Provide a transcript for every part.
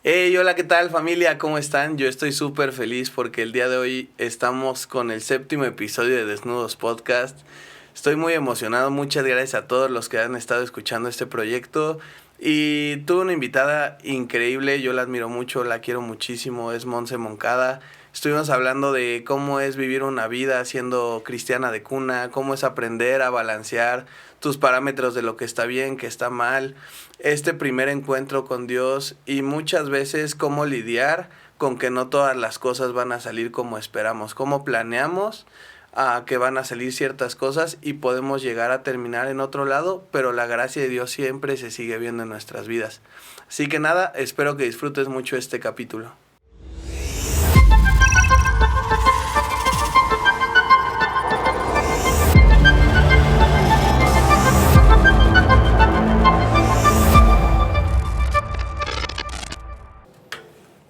Hey, hola, ¿qué tal familia? ¿Cómo están? Yo estoy súper feliz porque el día de hoy estamos con el 7º episodio de Desnudos Podcast. Estoy muy emocionado, muchas gracias a todos los que han estado escuchando este proyecto. Y tuve una invitada increíble, yo la admiro mucho, la quiero muchísimo, es Monse Moncada. Estuvimos hablando de cómo es vivir una vida siendo cristiana de cuna, cómo es aprender a balancear tus parámetros de lo que está bien, que está mal, este primer encuentro con Dios y muchas veces cómo lidiar con que no todas las cosas van a salir como esperamos, cómo planeamos a que van a salir ciertas cosas y podemos llegar a terminar en otro lado, pero la gracia de Dios siempre se sigue viendo en nuestras vidas. Así que nada, espero que disfrutes mucho este capítulo.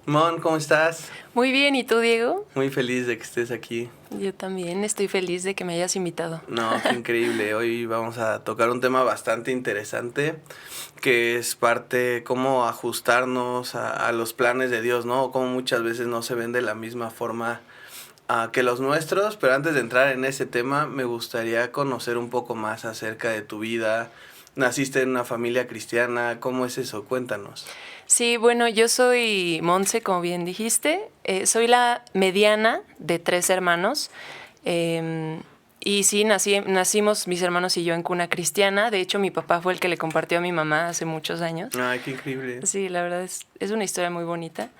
Mon, ¿cómo estás? Muy bien, ¿y tú, Diego? Muy feliz de que estés aquí. Yo también estoy feliz de que me hayas invitado. No, qué increíble. Hoy vamos a tocar un tema bastante interesante, que es parte cómo ajustarnos a los planes de Dios, ¿no? Cómo muchas veces no se ven de la misma forma que los nuestros, pero antes de entrar en ese tema, me gustaría conocer un poco más acerca de tu vida. ¿Naciste en una familia cristiana? ¿Cómo es eso? Cuéntanos. Sí, bueno, yo soy Monse, como bien dijiste. Soy la mediana de 3 hermanos. Y sí, nacimos mis hermanos y yo en cuna cristiana. De hecho, mi papá fue el que le compartió a mi mamá hace muchos años. Ay, qué increíble. Sí, la verdad es una historia muy bonita.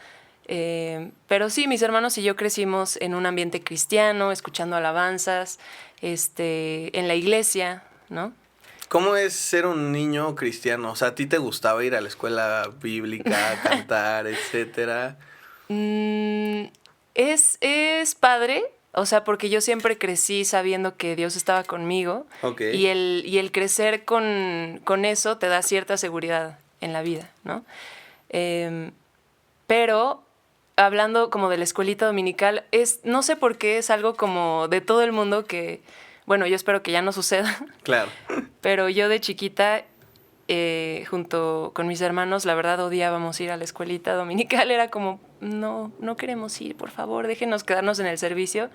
Pero sí, mis hermanos y yo crecimos en un ambiente cristiano, escuchando alabanzas, en la iglesia, ¿no? ¿Cómo es ser un niño cristiano? O sea, ¿a ti te gustaba ir a la escuela bíblica, cantar, etcétera? Es padre, o sea, porque yo siempre crecí sabiendo que Dios estaba conmigo. Ok. Y el crecer con eso te da cierta seguridad en la vida, ¿no? Pero hablando como de la escuelita dominical, no sé por qué es algo como de todo el mundo que, bueno, yo espero que ya no suceda, Claro. pero yo de chiquita, junto con mis hermanos, la verdad odiábamos ir a la escuelita dominical. Era como, no queremos ir, por favor, déjenos quedarnos en el servicio.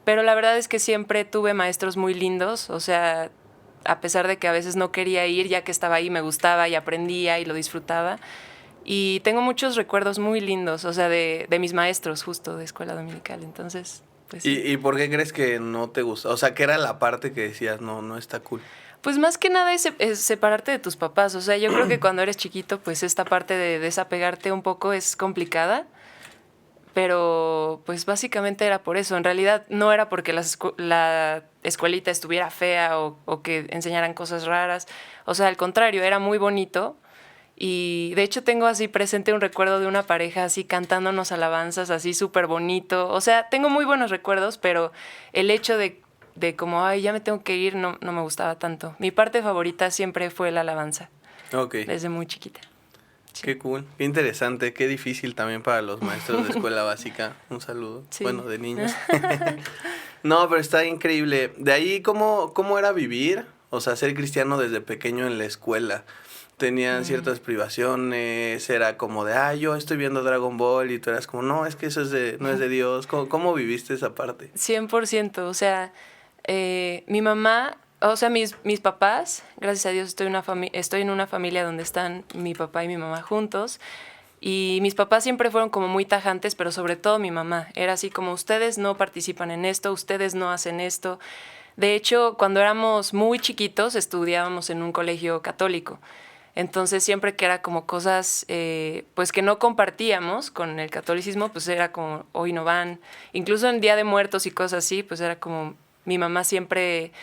Pero la verdad es que siempre tuve maestros muy lindos, o sea, a pesar de que a veces no quería ir, ya que estaba ahí me gustaba y aprendía y lo disfrutaba. Y tengo muchos recuerdos muy lindos, o sea, de mis maestros justo de escuela dominical. Entonces, pues sí. ¿Y por qué crees que no te gusta? O sea, ¿qué era la parte que decías, no está cool? Pues más que nada es separarte de tus papás. O sea, yo creo que cuando eres chiquito, pues esta parte de desapegarte un poco es complicada. Pero pues básicamente era por eso. En realidad no era porque la escuelita estuviera fea o que enseñaran cosas raras. O sea, al contrario, era muy bonito. Y de hecho tengo así presente un recuerdo de una pareja así cantándonos alabanzas así súper bonito. O sea, tengo muy buenos recuerdos, pero el hecho de como, ay, ya me tengo que ir, no me gustaba tanto. Mi parte favorita siempre fue la alabanza, Ok. desde muy chiquita. Sí. Qué cool, qué interesante, qué difícil también para los maestros de escuela básica. Un saludo. Sí. Bueno, de niños. No, pero está increíble. De ahí, ¿cómo era vivir? O sea, ser cristiano desde pequeño en la escuela. Tenían ciertas privaciones, era como de, yo estoy viendo Dragon Ball y tú eras como, no, es que eso no es de Dios. ¿Cómo viviste esa parte? 100%, o sea, mi mamá, o sea, mis papás, gracias a Dios estoy en una familia donde están mi papá y mi mamá juntos. Y mis papás siempre fueron como muy tajantes, pero sobre todo mi mamá. Era así como, ustedes no participan en esto, ustedes no hacen esto. De hecho, cuando éramos muy chiquitos, estudiábamos en un colegio católico. Entonces, siempre que era como cosas pues que no compartíamos con el catolicismo, pues era como, hoy no van. Incluso en Día de Muertos y cosas así, pues era como, mi mamá siempre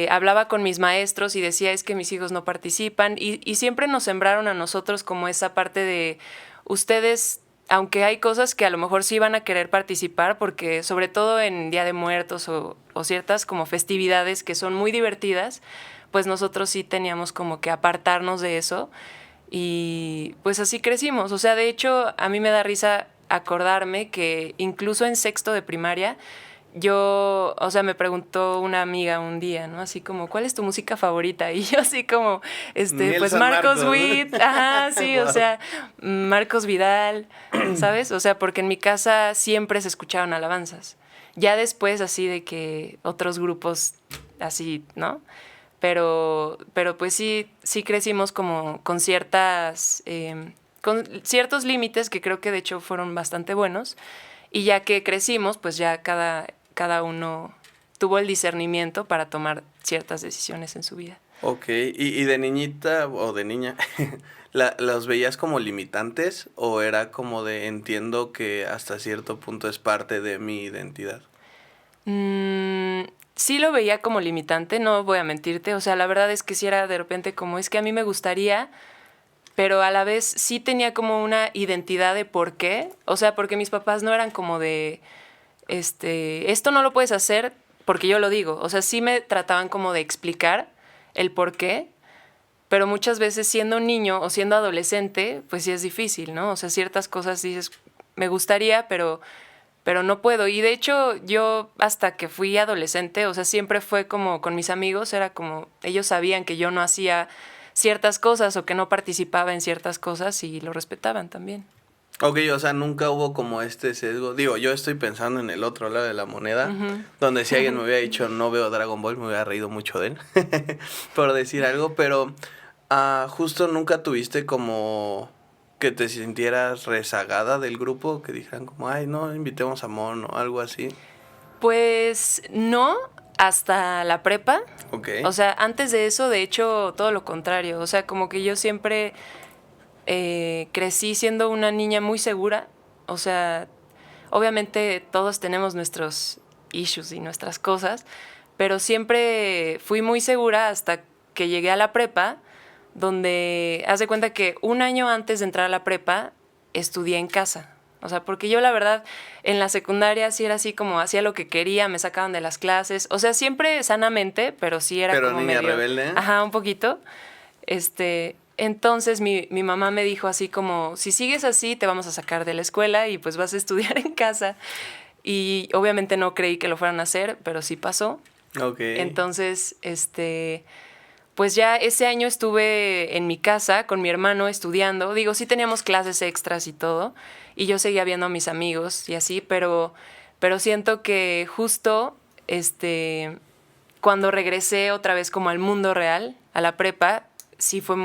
hablaba con mis maestros y decía, es que mis hijos no participan. Y siempre nos sembraron a nosotros como esa parte de, ustedes, aunque hay cosas que a lo mejor sí van a querer participar, porque sobre todo en Día de Muertos o ciertas como festividades que son muy divertidas, pues nosotros sí teníamos como que apartarnos de eso. Y pues así crecimos. O sea, de hecho, a mí me da risa acordarme que incluso en sexto de primaria o sea, me preguntó una amiga un día, ¿no? Así como, ¿cuál es tu música favorita? Y yo así como, pues San Marcos Marcos. Witt, ajá, sí, Wow. o sea, Marcos Vidal, ¿sabes? O sea, porque en mi casa siempre se escuchaban alabanzas. Ya después así de que otros grupos así, ¿no? Pero pues sí crecimos como con con ciertos límites que creo que de hecho fueron bastante buenos. Y ya que crecimos, pues ya cada uno tuvo el discernimiento para tomar ciertas decisiones en su vida. Ok, y de niñita o de niña, ¿los veías como limitantes o era como de entiendo que hasta cierto punto es parte de mi identidad? Sí lo veía como limitante, no voy a mentirte. O sea, la verdad es que sí era de repente como, es que a mí me gustaría, pero a la vez sí tenía como una identidad de por qué. O sea, porque mis papás no eran como de, esto no lo puedes hacer porque yo lo digo. O sea, sí me trataban como de explicar el por qué, pero muchas veces siendo un niño o siendo adolescente, pues sí es difícil, ¿no? O sea, ciertas cosas dices, me gustaría, pero no puedo. Y de hecho, yo hasta que fui adolescente, o sea, siempre fue como con mis amigos, era como, ellos sabían que yo no hacía ciertas cosas o que no participaba en ciertas cosas y lo respetaban también. Ok, o sea, nunca hubo como este sesgo. Digo, yo estoy pensando en el otro lado de la moneda, donde si alguien me hubiera dicho no veo Dragon Ball, me hubiera reído mucho de él, por decir algo, pero justo nunca tuviste como que te sintieras rezagada del grupo, que dijeran como, ay, no, invitemos a Mon o algo así. Pues no, hasta la prepa. Ok, O sea, antes de eso, de hecho, todo lo contrario. O sea, como que yo siempre crecí siendo una niña muy segura. O sea, obviamente todos tenemos nuestros issues y nuestras cosas, pero siempre fui muy segura hasta que llegué a la prepa, donde haz de cuenta que un año antes de entrar a la prepa estudié en casa. O sea, porque yo la verdad en la secundaria sí era así como hacía lo que quería, me sacaban de las clases, o sea, siempre sanamente, pero sí era pero como niña medio, rebelde. ajá, un poquito. Entonces mi mamá me dijo así como, si sigues así te vamos a sacar de la escuela y pues vas a estudiar en casa. Y obviamente no creí que lo fueran a hacer, pero sí pasó. Ok, Entonces, pues ya ese año estuve en mi casa con mi hermano estudiando. Digo, sí teníamos clases extras y todo, y yo seguía viendo a mis amigos y así, pero siento que justo cuando regresé otra vez como al mundo real, a la prepa, sí fue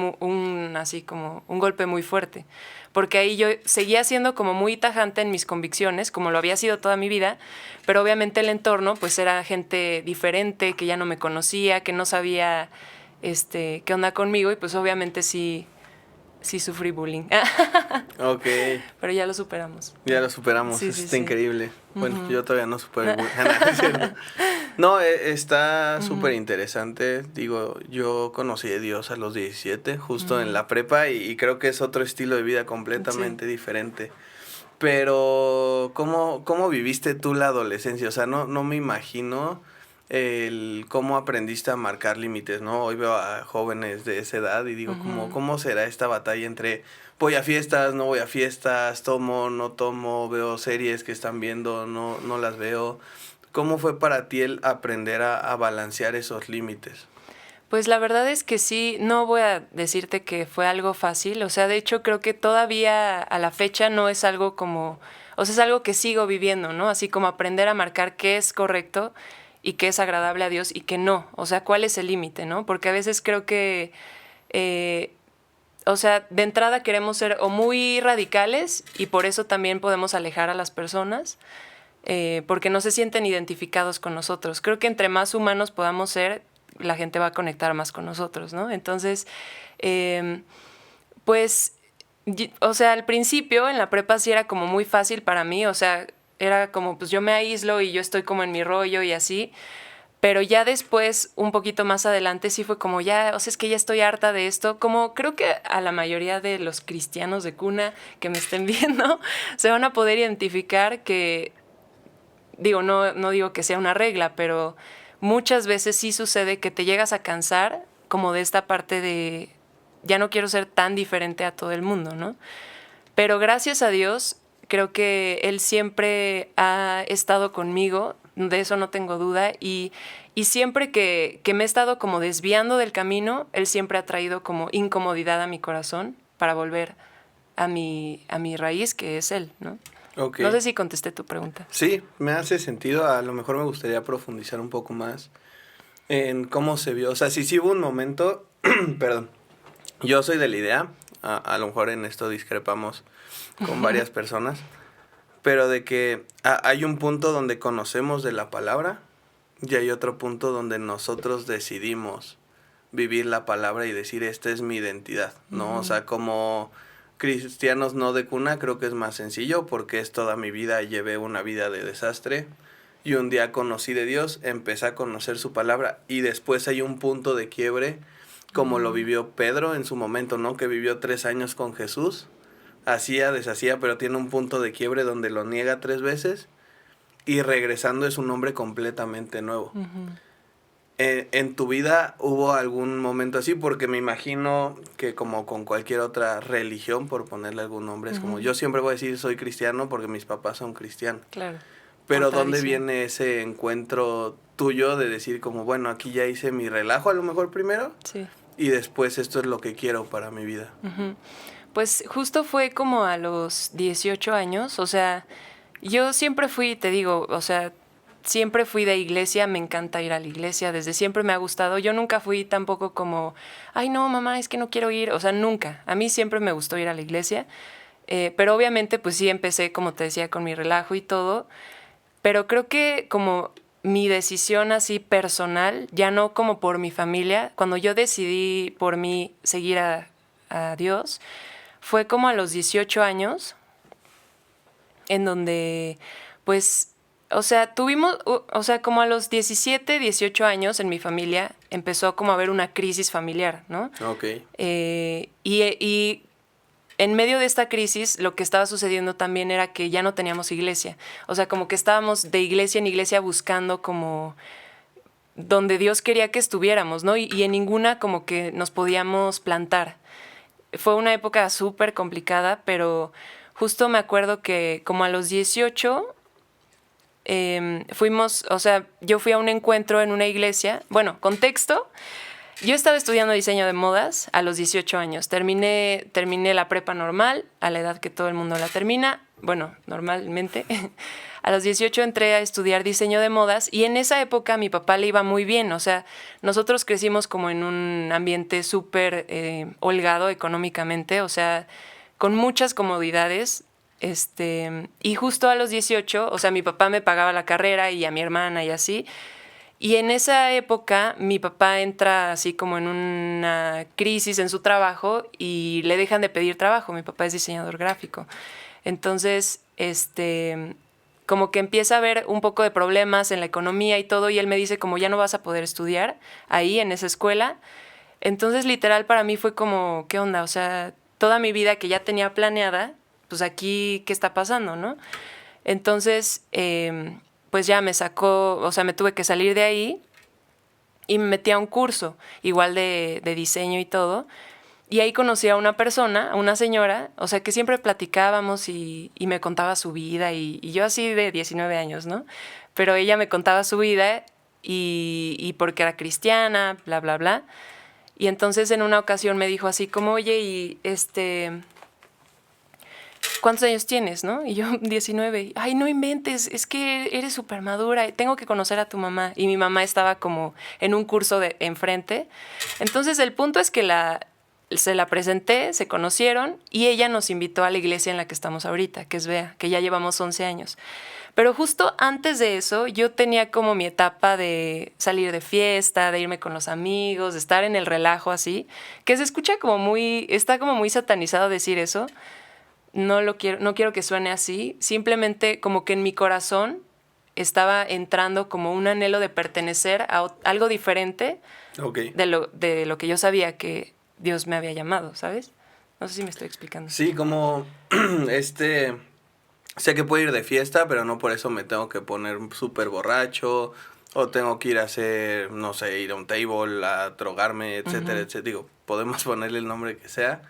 así como un golpe muy fuerte. Porque ahí yo seguía siendo como muy tajante en mis convicciones, como lo había sido toda mi vida, pero obviamente el entorno pues era gente diferente, que ya no me conocía, que no sabía qué onda conmigo, y pues obviamente sí sufrí bullying. ok. Pero ya lo superamos. Ya lo superamos, Sí, eso sí, está sí. increíble. Bueno, yo todavía no supero el bullying. No, es cierto. No, está súper interesante. Digo, yo conocí a Dios a los 17, justo en la prepa, y creo que es otro estilo de vida completamente diferente. Pero, ¿cómo viviste tú la adolescencia? O sea, no me imagino el cómo aprendiste a marcar límites, ¿no? Hoy veo a jóvenes de esa edad y digo, ¿cómo será esta batalla entre voy a fiestas, no voy a fiestas, tomo, no tomo, veo series que están viendo, no las veo? ¿Cómo fue para ti el aprender a balancear esos límites? Pues la verdad es que sí, no voy a decirte que fue algo fácil, o sea, de hecho creo que todavía a la fecha no es algo como, o sea, es algo que sigo viviendo, ¿no? Así como aprender a marcar qué es correcto y qué es agradable a Dios y qué no, o sea, cuál es el límite, ¿no? Porque a veces creo que, o sea, de entrada queremos ser o muy radicales y por eso también podemos alejar a las personas, porque no se sienten identificados con nosotros. Creo que entre más humanos podamos ser, la gente va a conectar más con nosotros, ¿no? Entonces, pues, o sea, al principio en la prepa sí era como muy fácil para mí, o sea, era como, pues yo me aíslo y yo estoy como en mi rollo y así, pero ya después, un poquito más adelante, sí fue como ya, o sea, es que ya estoy harta de esto. Como creo que a la mayoría de los cristianos de cuna que me estén viendo se van a poder identificar que, digo, no digo que sea una regla, pero muchas veces sí sucede que te llegas a cansar como de esta parte de ya no quiero ser tan diferente a todo el mundo, ¿no? Pero gracias a Dios, creo que Él siempre ha estado conmigo de eso no tengo duda. Y siempre que me he estado como desviando del camino, Él siempre ha traído como incomodidad a mi corazón para volver a mi raíz, que es Él, ¿no? Okay. No sé si contesté tu pregunta. Sí, me hace sentido. A lo mejor me gustaría profundizar un poco más en cómo se vio. O sea, sí hubo un momento, perdón, yo soy de la idea, a lo mejor en esto discrepamos con varias personas, pero de que hay un punto donde conocemos de la palabra y hay otro punto donde nosotros decidimos vivir la palabra y decir, esta es mi identidad, ¿no? O sea, como cristianos no de cuna, creo que es más sencillo porque es toda mi vida, llevé una vida de desastre y un día conocí de Dios, empecé a conocer su palabra y después hay un punto de quiebre como lo vivió Pedro en su momento, ¿no? Que vivió 3 años con Jesús, hacía, deshacía, pero tiene un punto de quiebre donde lo niega 3 veces y regresando es un hombre completamente nuevo. ¿En tu vida hubo algún momento así? Porque me imagino que como con cualquier otra religión, por ponerle algún nombre, es como yo siempre voy a decir soy cristiano porque mis papás son cristianos. Claro. Pero ¿dónde viene ese encuentro tuyo de decir como, bueno, aquí ya hice mi relajo a lo mejor primero? Sí. Y después esto es lo que quiero para mi vida. Pues justo fue como a los 18 años, o sea, yo siempre fui, te digo, o sea, siempre fui de iglesia, me encanta ir a la iglesia, desde siempre me ha gustado, yo nunca fui tampoco como, ay no mamá, es que no quiero ir, o sea, nunca, a mí siempre me gustó ir a la iglesia, pero obviamente pues sí empecé, como te decía, con mi relajo y todo, pero creo que como mi decisión así personal, ya no como por mi familia, cuando yo decidí por mí seguir a Dios, fue como a los 18 años, en donde, pues, o sea, tuvimos, o sea, como a los 17, 18 años en mi familia, empezó como a haber una crisis familiar, ¿no? Ok. Y en medio de esta crisis, lo que estaba sucediendo también era que ya no teníamos iglesia. O sea, como que estábamos de iglesia en iglesia buscando como donde Dios quería que estuviéramos, ¿no? Y en ninguna como que nos podíamos plantar. Fue una época súper complicada, pero justo me acuerdo que como a los 18 fuimos, o sea, yo fui a un encuentro en una iglesia. Bueno, contexto, yo estaba estudiando diseño de modas a los 18 años. Terminé la prepa normal, a la edad que todo el mundo la termina. Bueno, normalmente. A los 18 entré a estudiar diseño de modas y en esa época a mi papá le iba muy bien. O sea, nosotros crecimos como en un ambiente súper holgado económicamente, o sea, con muchas comodidades. Y justo a los 18, o sea, mi papá me pagaba la carrera y a mi hermana y así. Y en esa época mi papá entra así como en una crisis en su trabajo y le dejan de pedir trabajo. Mi papá es diseñador gráfico. Entonces, como que empieza a haber un poco de problemas en la economía y todo, y él me dice como ya no vas a poder estudiar ahí en esa escuela. Entonces, literal, para mí fue como, ¿qué onda? O sea, toda mi vida que ya tenía planeada, pues aquí, ¿qué está pasando, no? Entonces, pues ya me sacó, o sea, me tuve que salir de ahí y me metí a un curso, igual de diseño y todo. Y ahí conocí a una persona, a una señora, o sea, que siempre platicábamos y me contaba su vida y yo así de 19 años, ¿no? Pero ella me contaba su vida y porque era cristiana, bla, bla, bla. Y entonces en una ocasión me dijo así como, oye, y ¿cuántos años tienes, no? Y yo, 19. Ay, no inventes, es que eres súper madura, tengo que conocer a tu mamá. Y mi mamá estaba como en un curso de enfrente. Entonces el punto es que se la presenté, se conocieron y ella nos invitó a la iglesia en la que estamos ahorita, que es Bea, que ya llevamos 11 años. Pero justo antes de eso, yo tenía como mi etapa de salir de fiesta, de irme con los amigos, de estar en el relajo así, que se escucha como está como muy satanizado decir eso. No quiero que suene así, simplemente como que en mi corazón estaba entrando como un anhelo de pertenecer a algo diferente de lo que yo sabía que Dios me había llamado, ¿sabes? No sé si me estoy explicando. Sí, como sé que puedo ir de fiesta, pero no por eso me tengo que poner súper borracho o tengo que ir a hacer, no sé, ir a un table, a drogarme, etcétera, etcétera. Digo, podemos ponerle el nombre que sea.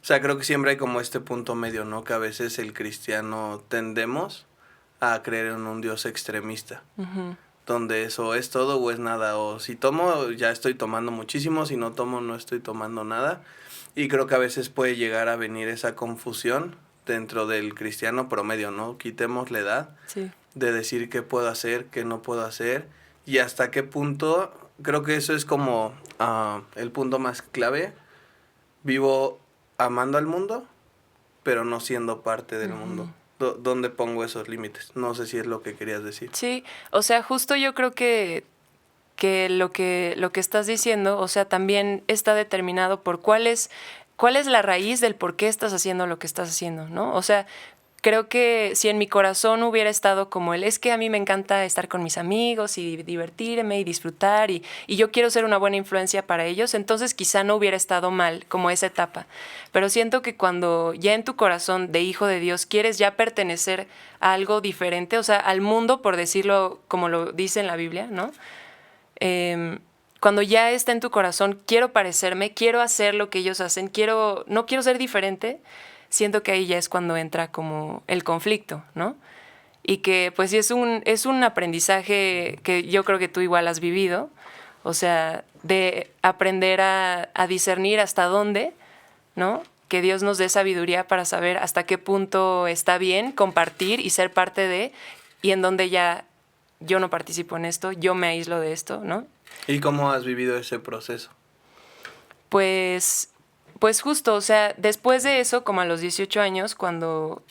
O sea, creo que siempre hay como este punto medio, ¿no? Que a veces el cristiano tendemos a creer en un Dios extremista, donde eso es todo o es nada, o si tomo ya estoy tomando muchísimo, si no tomo no estoy tomando nada, y creo que a veces puede llegar a venir esa confusión dentro del cristiano promedio, ¿no? Quitemos la edad de decir qué puedo hacer, qué no puedo hacer, y hasta qué punto, creo que eso es como el punto más clave, vivo amando al mundo, pero no siendo parte del mundo. ¿Dónde pongo esos límites? No sé si es lo que querías decir. Sí, o sea, justo yo creo que lo que estás diciendo, o sea, también está determinado por cuál es la raíz del por qué estás haciendo lo que estás haciendo, ¿no? O sea, creo que si en mi corazón hubiera estado como es que a mí me encanta estar con mis amigos y divertirme y disfrutar y yo quiero ser una buena influencia para ellos, entonces quizá no hubiera estado mal como esa etapa. Pero siento que cuando ya en tu corazón de hijo de Dios quieres ya pertenecer a algo diferente, o sea, al mundo, por decirlo como lo dice en la Biblia, ¿no? Cuando ya está en tu corazón, quiero parecerme, quiero hacer lo que ellos hacen, no quiero ser diferente, siento que ahí ya es cuando entra como el conflicto, ¿no? Y que pues sí es un aprendizaje que yo creo que tú igual has vivido, o sea, de aprender a discernir hasta dónde, ¿no? Que Dios nos dé sabiduría para saber hasta qué punto está bien compartir y ser parte de, y en donde ya yo no participo en esto, yo me aíslo de esto, ¿no? ¿Y cómo has vivido ese proceso? Pues justo, o sea, después de eso, como a los 18 años, cuando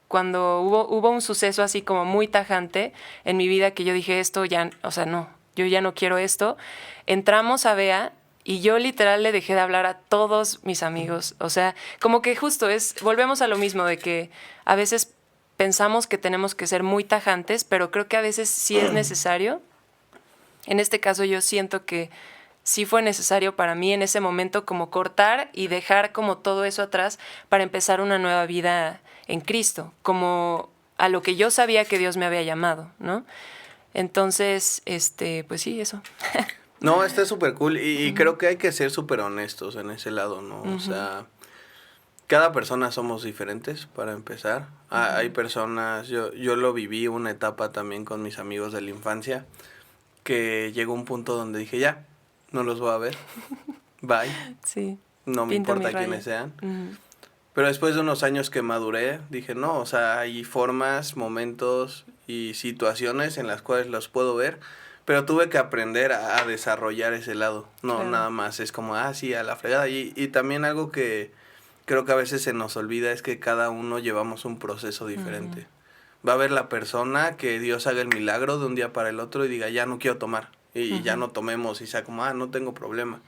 hubo un suceso así como muy tajante en mi vida que yo dije, esto ya, o sea, no, yo ya no quiero esto, entramos a Bea y yo literal le dejé de hablar a todos mis amigos, o sea, como que justo volvemos a lo mismo de que a veces pensamos que tenemos que ser muy tajantes, pero creo que a veces sí es necesario. En este caso yo siento que sí fue necesario para mí en ese momento como cortar y dejar como todo eso atrás para empezar una nueva vida en Cristo, como a lo que yo sabía que Dios me había llamado, ¿no? Entonces, pues sí, eso. No, está súper cool y creo que hay que ser súper honestos en ese lado, ¿no? O sea, cada persona somos diferentes, para empezar. Hay personas, yo lo viví una etapa también con mis amigos de la infancia, que llegó un punto donde dije, ya, no los voy a ver, bye, Sí. no me Pinto mi importa raya. quiénes sean. Pero después de unos años que maduré, dije, no, o sea, hay formas, momentos y situaciones en las cuales los puedo ver, pero tuve que aprender a desarrollar ese lado, no Claro. nada más, es como, sí, a la fregada. Y también algo que creo que a veces se nos olvida es que cada uno llevamos un proceso diferente. Va a haber la persona que Dios haga el milagro de un día para el otro y diga, ya no quiero tomar, y ya no tomemos, y sea como, no tengo problema.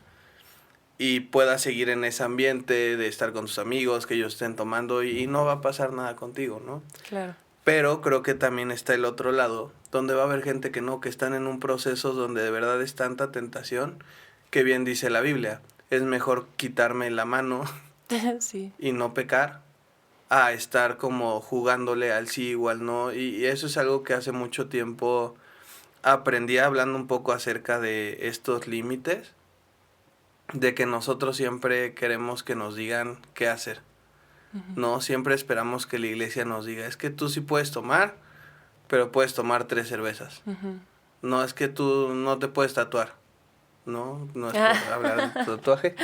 Y puedas seguir en ese ambiente de estar con tus amigos, que ellos estén tomando y no va a pasar nada contigo, ¿no? Claro. Pero creo que también está el otro lado, donde va a haber gente que no, que están en un proceso donde de verdad es tanta tentación, que bien dice la Biblia, es mejor quitarme la mano Sí. y no pecar, a estar como jugándole al sí o al no, y eso es algo que hace mucho tiempo aprendí hablando un poco acerca de estos límites, de que nosotros siempre queremos que nos digan qué hacer. No, siempre esperamos que la iglesia nos diga, es que tú sí puedes tomar, pero puedes tomar 3 cervezas. No, es que tú no te puedes tatuar. No es por hablar de tatuaje.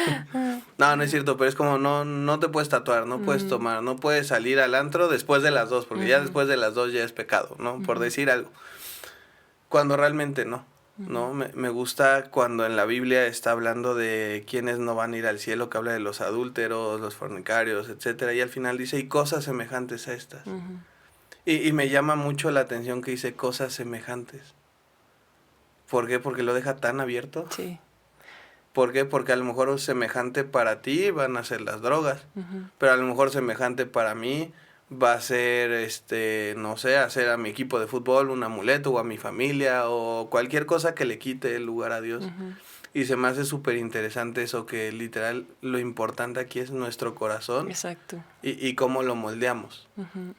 No es cierto, pero es como no te puedes tatuar, no puedes tomar, no puedes salir al antro después de las 2, porque ya después de las 2 ya es pecado, ¿no? Por decir algo. Cuando realmente no. ¿No? Me gusta cuando en la Biblia está hablando de quienes no van a ir al cielo, que habla de los adúlteros, los fornicarios, etcétera, y al final dice, y cosas semejantes a estas. Y me llama mucho la atención que dice cosas semejantes. ¿Por qué? Porque lo deja tan abierto. Sí. ¿Por qué? Porque a lo mejor semejante para ti van a ser las drogas, pero a lo mejor semejante para mí va a ser, no sé, hacer a mi equipo de fútbol un amuleto, o a mi familia, o cualquier cosa que le quite el lugar a Dios. Y se me hace súper interesante eso, que literal lo importante aquí es nuestro corazón. Exacto. Y cómo lo moldeamos,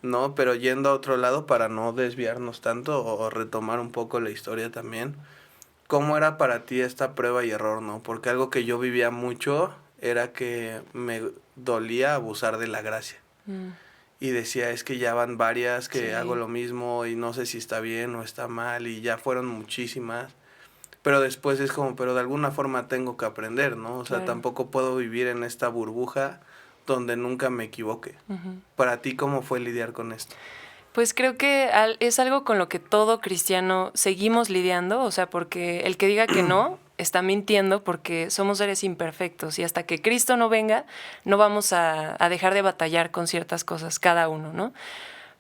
¿no? Pero yendo a otro lado, para no desviarnos tanto, o retomar un poco la historia también, ¿cómo era para ti esta prueba y error, no? Porque algo que yo vivía mucho era que me dolía abusar de la gracia. y decía, es que ya van varias que Sí. hago lo mismo y no sé si está bien o está mal y ya fueron muchísimas. Pero después es como, pero de alguna forma tengo que aprender, ¿no? O sea, Claro. tampoco puedo vivir en esta burbuja donde nunca me equivoque. Ujú. Para ti, ¿cómo fue lidiar con esto? Pues creo que es algo con lo que todo cristiano seguimos lidiando, o sea, porque el que diga que no está mintiendo porque somos seres imperfectos y hasta que Cristo no venga no vamos a dejar de batallar con ciertas cosas, cada uno, ¿no?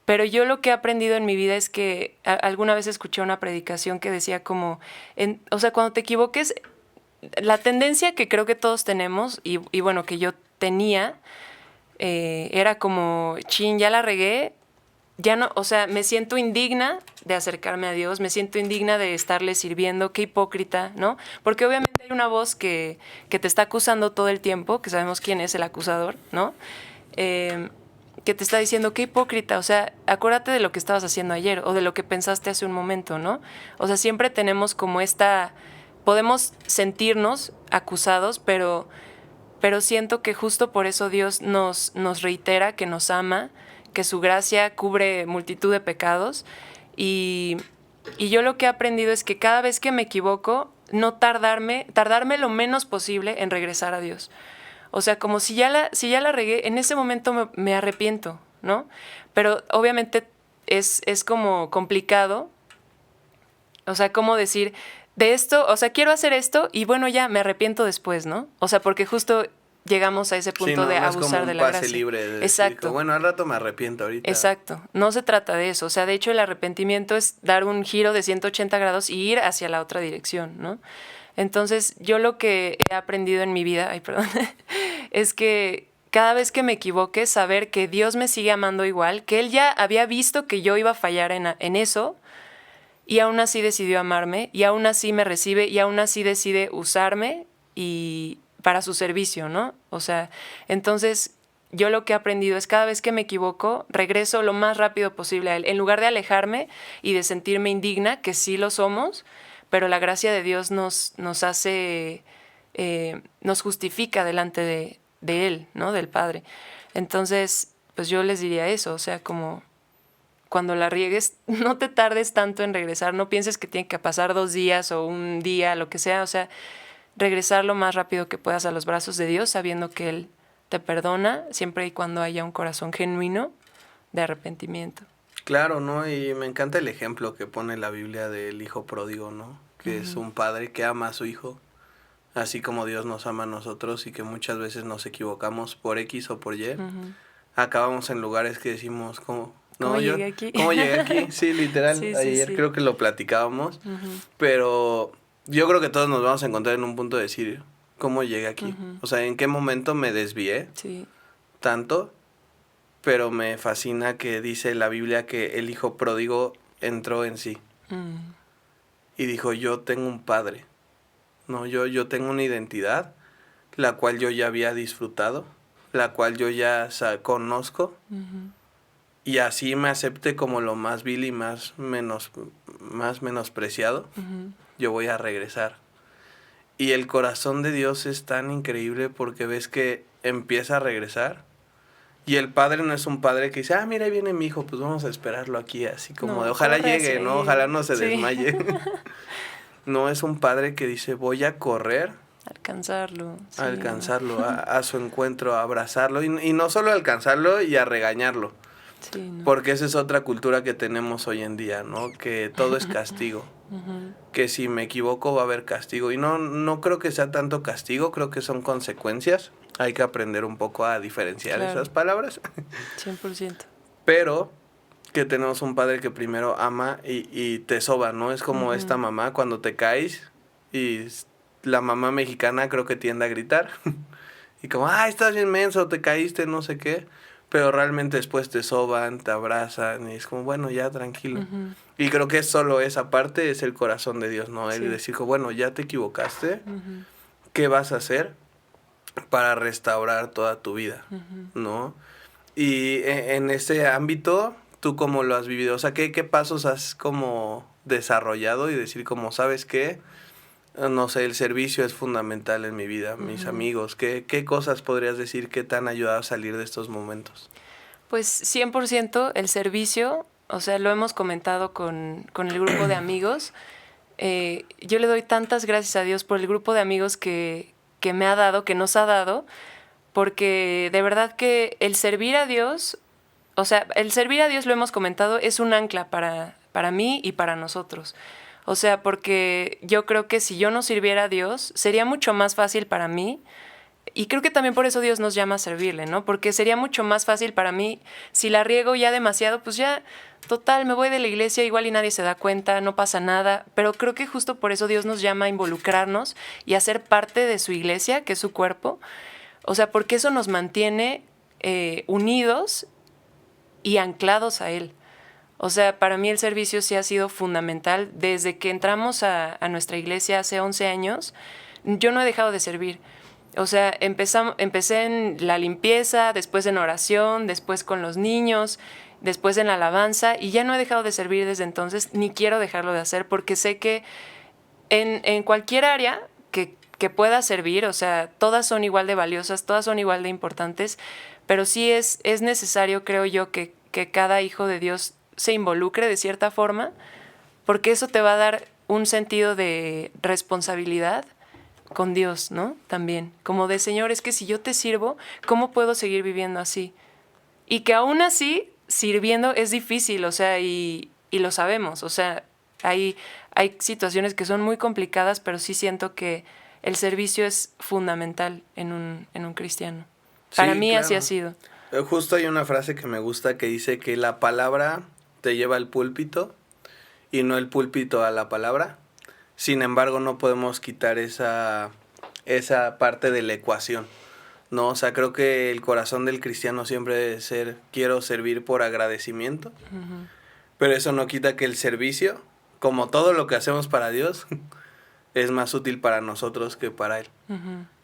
Pero yo lo que he aprendido en mi vida es que alguna vez escuché una predicación que decía como, o sea, cuando te equivoques, la tendencia que creo que todos tenemos y bueno, que yo tenía, era como, chin, ya la regué, ya no, o sea, me siento indigna de acercarme a Dios, me siento indigna de estarle sirviendo, qué hipócrita, ¿no? Porque obviamente hay una voz que te está acusando todo el tiempo, que sabemos quién es el acusador, ¿no? Que te está diciendo, qué hipócrita, o sea, acuérdate de lo que estabas haciendo ayer o de lo que pensaste hace un momento, ¿no? O sea, siempre tenemos como podemos sentirnos acusados, pero siento que justo por eso Dios nos reitera que nos ama, que su gracia cubre multitud de pecados y yo lo que he aprendido es que cada vez que me equivoco, no tardarme lo menos posible en regresar a Dios. O sea, como si ya la regué, en ese momento me arrepiento, ¿no? Pero obviamente es como complicado. O sea, como decir, de esto, o sea, quiero hacer esto y bueno, ya me arrepiento después, ¿no? O sea, porque justo llegamos a ese Sí, punto no, de no es como abusar un de la pase gracia. libre de decir, Exacto. bueno, al rato me arrepiento ahorita. Exacto, no se trata de eso, o sea, de hecho el arrepentimiento es dar un giro de 180 grados y ir hacia la otra dirección, ¿no? Entonces, yo lo que he aprendido en mi vida, ay, perdón, es que cada vez que me equivoque, saber que Dios me sigue amando igual, que Él ya había visto que yo iba a fallar en eso, y aún así decidió amarme, y aún así me recibe, y aún así decide usarme y para su servicio, ¿no? O sea, entonces yo lo que he aprendido es cada vez que me equivoco, regreso lo más rápido posible a Él, en lugar de alejarme y de sentirme indigna, que sí lo somos, pero la gracia de Dios nos hace, nos justifica delante de Él, ¿no? Del Padre. Entonces, pues yo les diría eso, o sea, como cuando la riegues, no te tardes tanto en regresar, no pienses que tiene que pasar 2 días o un día, lo que sea, o sea, regresar lo más rápido que puedas a los brazos de Dios, sabiendo que Él te perdona, siempre y cuando haya un corazón genuino de arrepentimiento. Claro, ¿no? Y me encanta el ejemplo que pone la Biblia del hijo pródigo, ¿no? Que es un padre que ama a su hijo, así como Dios nos ama a nosotros y que muchas veces nos equivocamos por X o por Y. Acabamos en lugares que decimos, ¿cómo? ¿Cómo No, llegué aquí? ¿Cómo llegué aquí? Sí, literal. Sí, sí, Ayer sí. creo que lo platicábamos, pero yo creo que todos nos vamos a encontrar en un punto de decir, ¿cómo llegué aquí? O sea, ¿en qué momento me desvié Sí, tanto? Pero me fascina que dice la Biblia que el hijo pródigo entró en sí y dijo, yo tengo un padre, ¿no? Yo tengo una identidad, la cual yo ya había disfrutado, la cual yo ya conozco, y así me acepte como lo más vil y más menospreciado, yo voy a regresar. Y el corazón de Dios es tan increíble porque ves que empieza a regresar. Y el padre no es un padre que dice, ah, mira, ahí viene mi hijo, pues vamos a esperarlo aquí, así como no, de ojalá corre hacia llegue, ¿no? él. Ojalá no se Sí. desmaye. No, es un padre que dice, voy a correr Alcanzarlo. Sí, a alcanzarlo, a su encuentro, a abrazarlo. Y no solo a alcanzarlo y a regañarlo, sí, no. porque esa es otra cultura que tenemos hoy en día, ¿no? Que todo es castigo. Que si me equivoco va a haber castigo. Y no creo que sea tanto castigo, creo que son consecuencias. Hay que aprender un poco a diferenciar Claro. esas palabras. 100%. Pero que tenemos un padre que primero ama y te soba, ¿no? Es como esta mamá cuando te caes y la mamá mexicana creo que tiende a gritar. Y como, ay, estás bien menso, te caíste, no sé qué. Pero realmente después te soban, te abrazan y es como, bueno, ya tranquilo. Y creo que solo esa parte es el corazón de Dios, ¿no? El Sí. decir, bueno, ya te equivocaste, ¿qué vas a hacer para restaurar toda tu vida? ¿No? Y en ese ámbito, ¿tú cómo lo has vivido? O sea, ¿qué pasos has como desarrollado y decir como, ¿sabes qué? No sé, el servicio es fundamental en mi vida, mis amigos. ¿Qué cosas podrías decir que te han ayudado a salir de estos momentos? Pues 100% el servicio, o sea, lo hemos comentado con el grupo de amigos. Yo le doy tantas gracias a Dios por el grupo de amigos que me ha dado, que nos ha dado, porque de verdad que el servir a Dios, o sea, el servir a Dios, lo hemos comentado, es un ancla para mí y para nosotros. O sea, porque yo creo que si yo no sirviera a Dios, sería mucho más fácil para mí. Y creo que también por eso Dios nos llama a servirle, ¿no? Porque sería mucho más fácil para mí, si la riego ya demasiado, pues ya, total, me voy de la iglesia, igual y nadie se da cuenta, no pasa nada. Pero creo que justo por eso Dios nos llama a involucrarnos y a ser parte de su iglesia, que es su cuerpo. O sea, porque eso nos mantiene unidos y anclados a Él. O sea, para mí el servicio sí ha sido fundamental. Desde que entramos a nuestra iglesia hace 11 años, yo no he dejado de servir. O sea, empecé en la limpieza, después en oración, después con los niños, después en la alabanza, y ya no he dejado de servir desde entonces, ni quiero dejarlo de hacer, porque sé que en cualquier área que pueda servir, o sea, todas son igual de valiosas, todas son igual de importantes, pero sí es necesario, creo yo, que cada hijo de Dios se involucre de cierta forma, porque eso te va a dar un sentido de responsabilidad con Dios, ¿no? También, como de Señor, es que si yo te sirvo, ¿cómo puedo seguir viviendo así? Y que aún así, sirviendo es difícil, o sea, y lo sabemos, o sea, hay situaciones que son muy complicadas, pero sí siento que el servicio es fundamental en un cristiano. Para Sí, mí claro. así ha sido. Justo hay una frase que me gusta que dice que la palabra te lleva al púlpito y no el púlpito a la palabra. Sin embargo, no podemos quitar esa parte de la ecuación, ¿no? O sea, creo que el corazón del cristiano siempre debe ser, quiero servir por agradecimiento, pero eso no quita que el servicio, como todo lo que hacemos para Dios, es más útil para nosotros que para Él.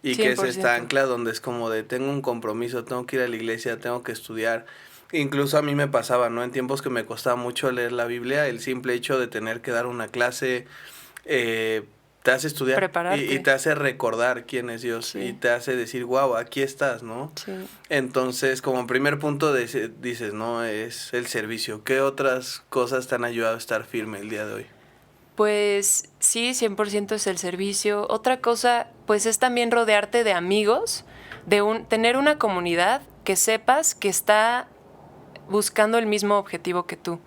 Y que es 100%. esta ancla donde es como de, tengo un compromiso, tengo que ir a la iglesia, tengo que estudiar. Incluso a mí me pasaba, ¿no? En tiempos que me costaba mucho leer la Biblia, el simple hecho de tener que dar una clase te hace estudiar Prepararte. y te hace recordar quién es Dios, Sí. y te hace decir, wow, aquí estás, ¿no? Sí. Entonces, como primer punto dices, no, es el servicio. ¿Qué otras cosas te han ayudado a estar firme el día de hoy? Pues sí, 100% es el servicio. Otra cosa, pues es también rodearte de amigos, tener una comunidad que sepas que está buscando el mismo objetivo que tú.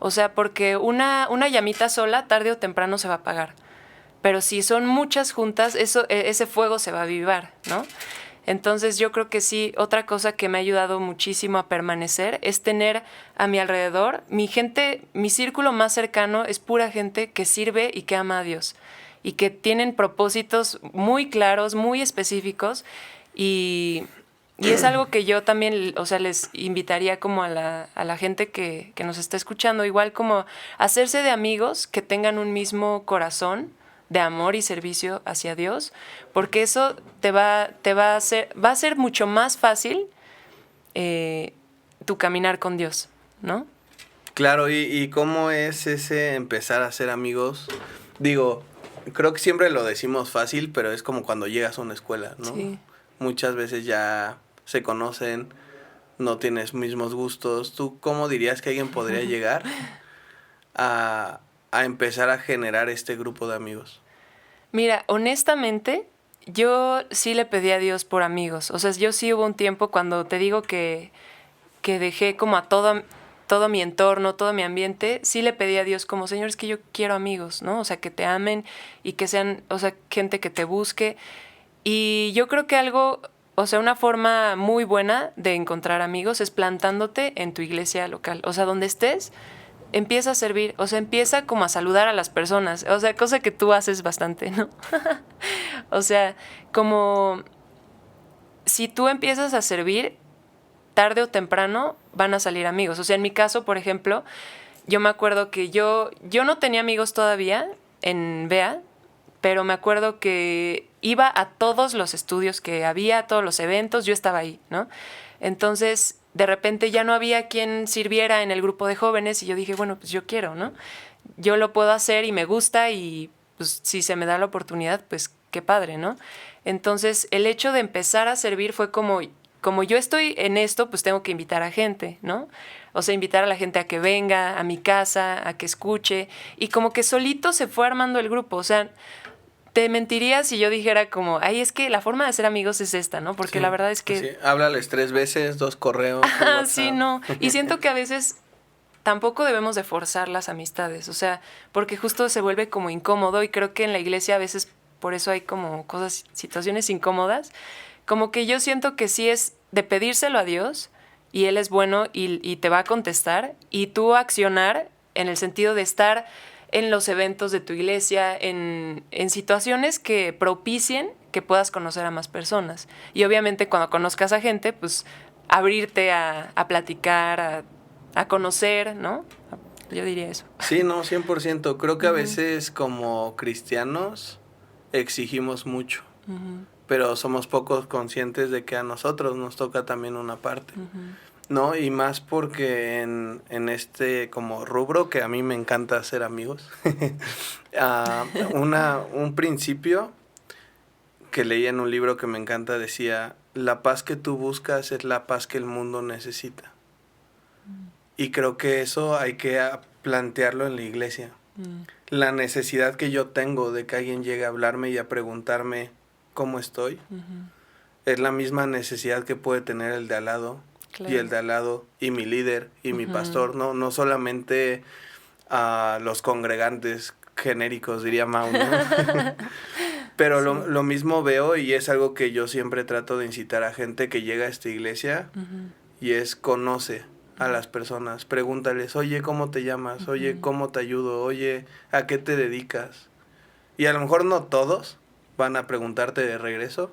O sea, porque una llamita sola, tarde o temprano se va a apagar. Pero si son muchas juntas, ese fuego se va a avivar, ¿no? Entonces yo creo que sí, otra cosa que me ha ayudado muchísimo a permanecer es tener a mi alrededor, mi círculo más cercano es pura gente que sirve y que ama a Dios y que tienen propósitos muy claros, muy específicos, y es algo que yo también, o sea, les invitaría como a la gente que nos está escuchando, igual como hacerse de amigos que tengan un mismo corazón de amor y servicio hacia Dios, porque eso va a ser mucho más fácil tu caminar con Dios, ¿no? Claro, y cómo es ese empezar a ser amigos. Digo, creo que siempre lo decimos fácil, pero es como cuando llegas a una escuela, ¿no? Sí. Muchas veces ya se conocen, no tienes mismos gustos. ¿Tú cómo dirías que alguien podría llegar a empezar a generar este grupo de amigos? Mira, honestamente, yo sí le pedí a Dios por amigos. O sea, yo sí hubo un tiempo cuando te digo que dejé como a todo mi entorno, todo mi ambiente, sí le pedí a Dios como, Señor, es que yo quiero amigos, ¿no? O sea, que te amen y que sean, o sea, gente que te busque. Y yo creo que o sea, una forma muy buena de encontrar amigos es plantándote en tu iglesia local. O sea, donde estés, empieza a servir, o sea, empieza como a saludar a las personas, o sea, cosa que tú haces bastante, ¿no? O sea, como si tú empiezas a servir, tarde o temprano van a salir amigos. O sea, en mi caso, por ejemplo, yo me acuerdo que yo no tenía amigos todavía en BEA, pero me acuerdo que iba a todos los estudios que había, a todos los eventos, yo estaba ahí, ¿no? Entonces, de repente ya no había quien sirviera en el grupo de jóvenes y yo dije, bueno, pues yo quiero, ¿no? Yo lo puedo hacer y me gusta y pues si se me da la oportunidad, pues qué padre, ¿no? Entonces, el hecho de empezar a servir fue como, como yo estoy en esto, pues tengo que invitar a gente, ¿no? O sea, invitar a la gente a que venga a mi casa, a que escuche. Y como que solito se fue armando el grupo. O sea, te mentiría si yo dijera como, ay, es que la forma de hacer amigos es esta, ¿no? Porque la verdad es que... Sí, háblales 3 veces, 2 correos, un WhatsApp. Sí, no. Y siento que a veces tampoco debemos de forzar las amistades. O sea, porque justo se vuelve como incómodo y creo que en la iglesia a veces por eso hay como cosas, situaciones incómodas. Como que yo siento que sí es de pedírselo a Dios y Él es bueno y te va a contestar y tú accionar en el sentido de estar en los eventos de tu iglesia, en situaciones que propicien que puedas conocer a más personas. Y obviamente cuando conozcas a gente, pues abrirte a platicar, a conocer, ¿no? Yo diría eso. Sí, no, 100%. Creo que a veces como cristianos exigimos mucho, pero somos pocos conscientes de que a nosotros nos toca también una parte, ¿no? Y más porque en este como rubro que a mí me encanta hacer amigos, un principio que leí en un libro que me encanta decía, la paz que tú buscas es la paz que el mundo necesita. Y creo que eso hay que plantearlo en la iglesia. La necesidad que yo tengo de que alguien llegue a hablarme y a preguntarme cómo estoy, es la misma necesidad que puede tener el de al lado, y el de al lado, y mi líder, y mi pastor, no solamente a los congregantes genéricos, diría Mau, ¿no? Pero sí. Lo mismo veo y es algo que yo siempre trato de incitar a gente que llega a esta iglesia, y es conoce a las personas, pregúntales, oye, ¿cómo te llamas? Oye, ¿cómo te ayudo? Oye, ¿a qué te dedicas? Y a lo mejor no todos van a preguntarte de regreso,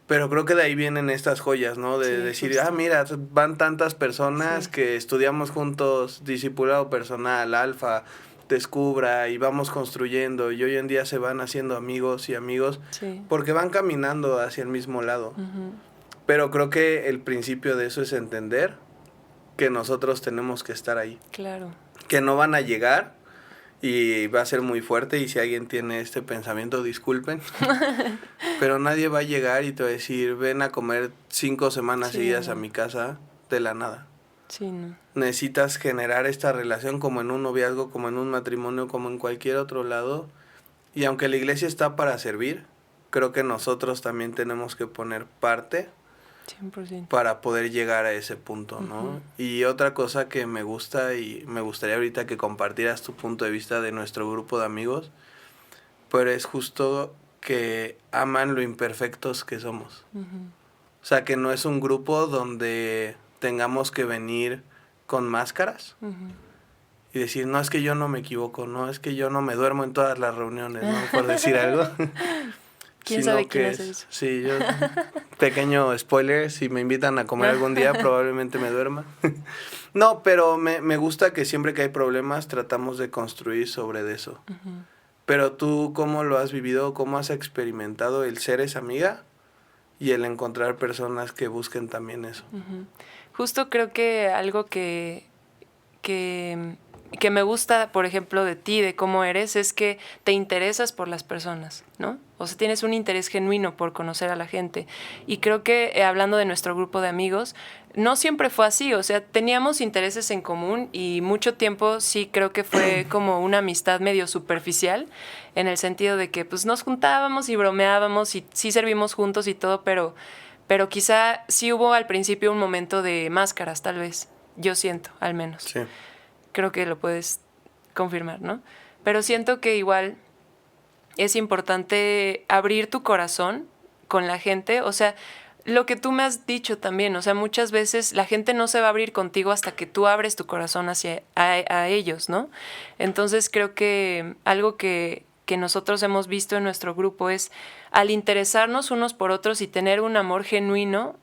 pero creo que de ahí vienen estas joyas, ¿no? De decir, justo. Mira, van tantas personas que estudiamos juntos, discipulado personal, alfa, descubra, y vamos construyendo, y hoy en día se van haciendo amigos y amigos, porque van caminando hacia el mismo lado. Pero creo que el principio de eso es entender que nosotros tenemos que estar ahí. Claro. Que no van a llegar y va a ser muy fuerte, y si alguien tiene este pensamiento, disculpen. Pero nadie va a llegar y te va a decir, ven a comer 5 semanas seguidas a mi casa de la nada. Sí, no. Necesitas generar esta relación como en un noviazgo, como en un matrimonio, como en cualquier otro lado. Y aunque la iglesia está para servir, creo que nosotros también tenemos que poner parte 100%. Para poder llegar a ese punto, ¿no? Y otra cosa que me gusta y me gustaría ahorita que compartieras tu punto de vista de nuestro grupo de amigos, pero es justo que aman lo imperfectos que somos. O sea, que no es un grupo donde tengamos que venir con máscaras y decir, no, es que yo no me equivoco, no, es que yo no me duermo en todas las reuniones, ¿no? Por decir algo. ¿Quién sabe quién hace eso? Sí, yo, pequeño spoiler, si me invitan a comer algún día, probablemente me duerma. No, pero me gusta que siempre que hay problemas tratamos de construir sobre de eso. Pero tú, ¿cómo lo has vivido? ¿Cómo has experimentado el ser esa amiga y el encontrar personas que busquen también eso? Justo creo que algo que me gusta, por ejemplo, de ti, de cómo eres, es que te interesas por las personas, ¿no? O sea, tienes un interés genuino por conocer a la gente. Y creo que, hablando de nuestro grupo de amigos, no siempre fue así. O sea, teníamos intereses en común y mucho tiempo sí creo que fue como una amistad medio superficial, en el sentido de que pues nos juntábamos y bromeábamos y sí servimos juntos y todo, pero quizá sí hubo al principio un momento de máscaras, tal vez. Yo siento, al menos. Sí. Creo que lo puedes confirmar, ¿no? Pero siento que igual es importante abrir tu corazón con la gente. O sea, lo que tú me has dicho también, o sea, muchas veces la gente no se va a abrir contigo hasta que tú abres tu corazón hacia a ellos, ¿no? Entonces creo que algo que nosotros hemos visto en nuestro grupo es, al interesarnos unos por otros y tener un amor genuino,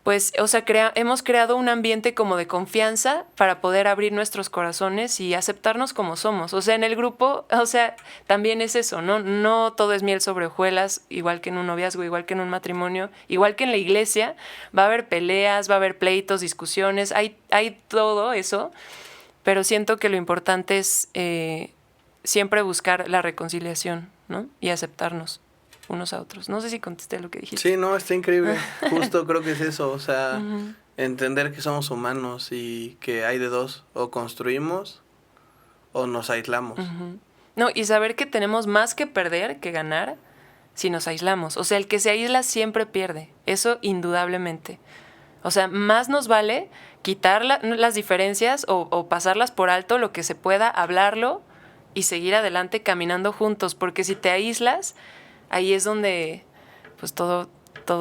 pues, o sea, hemos creado un ambiente como de confianza para poder abrir nuestros corazones y aceptarnos como somos. O sea, en el grupo, o sea, también es eso, ¿no? No todo es miel sobre hojuelas, igual que en un noviazgo, igual que en un matrimonio, igual que en la iglesia. Va a haber peleas, va a haber pleitos, discusiones, hay todo eso, pero siento que lo importante es siempre buscar la reconciliación, ¿no? Y aceptarnos. unos a otros. No sé si contesté lo que dijiste. Sí, no, está increíble. Justo creo que es eso, o sea, Ujú. entender que somos humanos y que hay de dos, o construimos o nos aislamos. Ujú. No, y saber que tenemos más que perder que ganar si nos aislamos. O sea, el que se aísla siempre pierde. Eso indudablemente. O sea, más nos vale quitar las diferencias o pasarlas por alto, lo que se pueda, hablarlo y seguir adelante caminando juntos. Porque si te aíslas, ahí es donde pues todo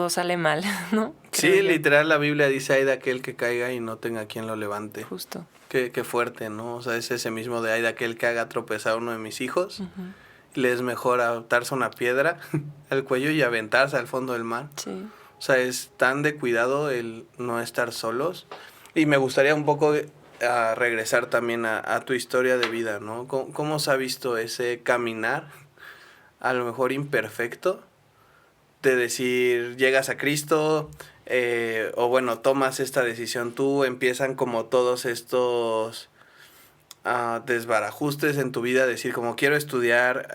sale mal, ¿no? Creo Sí, yo. literal la Biblia dice, hay de aquel que caiga y no tenga quien lo levante. Justo. Qué fuerte, ¿no? O sea, es ese mismo de, hay de aquel que haga tropezar a uno de mis hijos. Ujú. Le es mejor atarse una piedra al cuello y aventarse al fondo del mar. Sí. O sea, es tan de cuidado el no estar solos. Y me gustaría un poco regresar también a tu historia de vida, ¿no? ¿Cómo se ha visto ese caminar, a lo mejor imperfecto, de decir, llegas a Cristo, o bueno, tomas esta decisión tú, empiezan como todos estos desbarajustes en tu vida, decir como quiero estudiar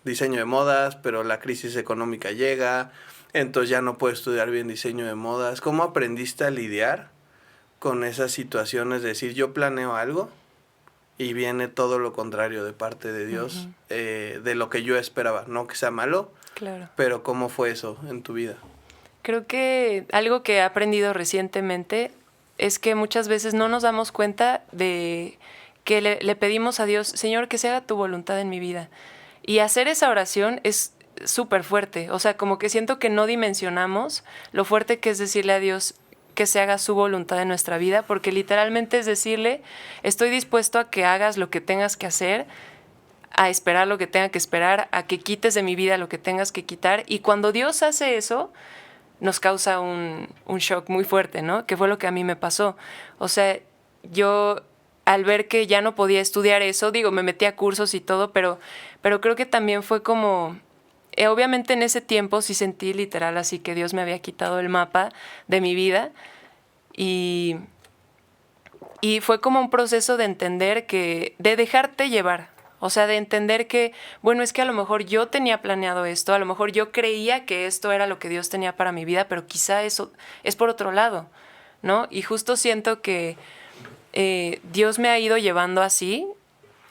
diseño de modas, pero la crisis económica llega, entonces ya no puedo estudiar bien diseño de modas? ¿Cómo aprendiste a lidiar con esas situaciones de decir yo planeo algo y viene todo lo contrario de parte de Dios, Ujú. de lo que yo esperaba? No que sea malo, Claro. pero ¿cómo fue eso en tu vida? Creo que algo que he aprendido recientemente es que muchas veces no nos damos cuenta de que le pedimos a Dios, Señor, que se haga tu voluntad en mi vida. Y hacer esa oración es súper fuerte. O sea, como que siento que no dimensionamos lo fuerte que es decirle a Dios que se haga su voluntad en nuestra vida, porque literalmente es decirle, estoy dispuesto a que hagas lo que tengas que hacer, a esperar lo que tenga que esperar, a que quites de mi vida lo que tengas que quitar. Y cuando Dios hace eso, nos causa un shock muy fuerte, ¿no? Que fue lo que a mí me pasó. O sea, yo al ver que ya no podía estudiar eso, digo, me metí a cursos y todo, pero creo que también fue como... obviamente en ese tiempo sí sentí literal así que Dios me había quitado el mapa de mi vida y, y fue como un proceso de entender que, de dejarte llevar, o sea, de entender que, bueno, es que a lo mejor yo tenía planeado esto, a lo mejor yo creía que esto era lo que Dios tenía para mi vida, pero quizá eso es por otro lado, ¿no? Y justo siento que Dios me ha ido llevando así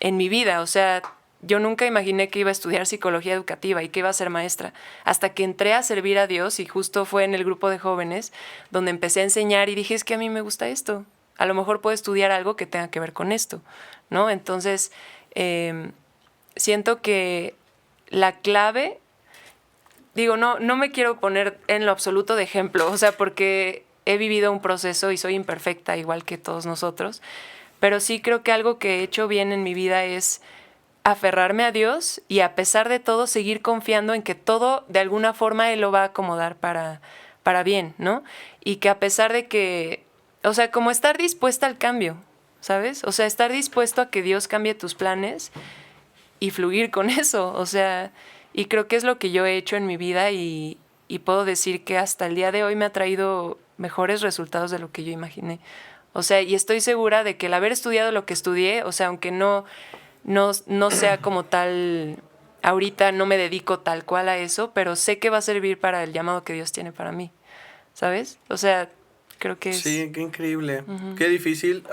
en mi vida, o sea, yo nunca imaginé que iba a estudiar psicología educativa y que iba a ser maestra, hasta que entré a servir a Dios y justo fue en el grupo de jóvenes donde empecé a enseñar y dije, es que a mí me gusta esto, a lo mejor puedo estudiar algo que tenga que ver con esto, ¿no? Entonces, siento que la clave, digo, no me quiero poner en lo absoluto de ejemplo, o sea, porque he vivido un proceso y soy imperfecta igual que todos nosotros, pero sí creo que algo que he hecho bien en mi vida es aferrarme a Dios y a pesar de todo seguir confiando en que todo de alguna forma Él lo va a acomodar para bien, ¿no? Y que a pesar de que, o sea, como estar dispuesta al cambio, ¿sabes? O sea, estar dispuesto a que Dios cambie tus planes y fluir con eso, o sea, y creo que es lo que yo he hecho en mi vida y puedo decir que hasta el día de hoy me ha traído mejores resultados de lo que yo imaginé. O sea, y estoy segura de que el haber estudiado lo que estudié, o sea, aunque no sea como tal, ahorita no me dedico tal cual a eso, pero sé que va a servir para el llamado que Dios tiene para mí, ¿sabes? O sea, creo que es... Sí, qué increíble, Ujú. qué difícil.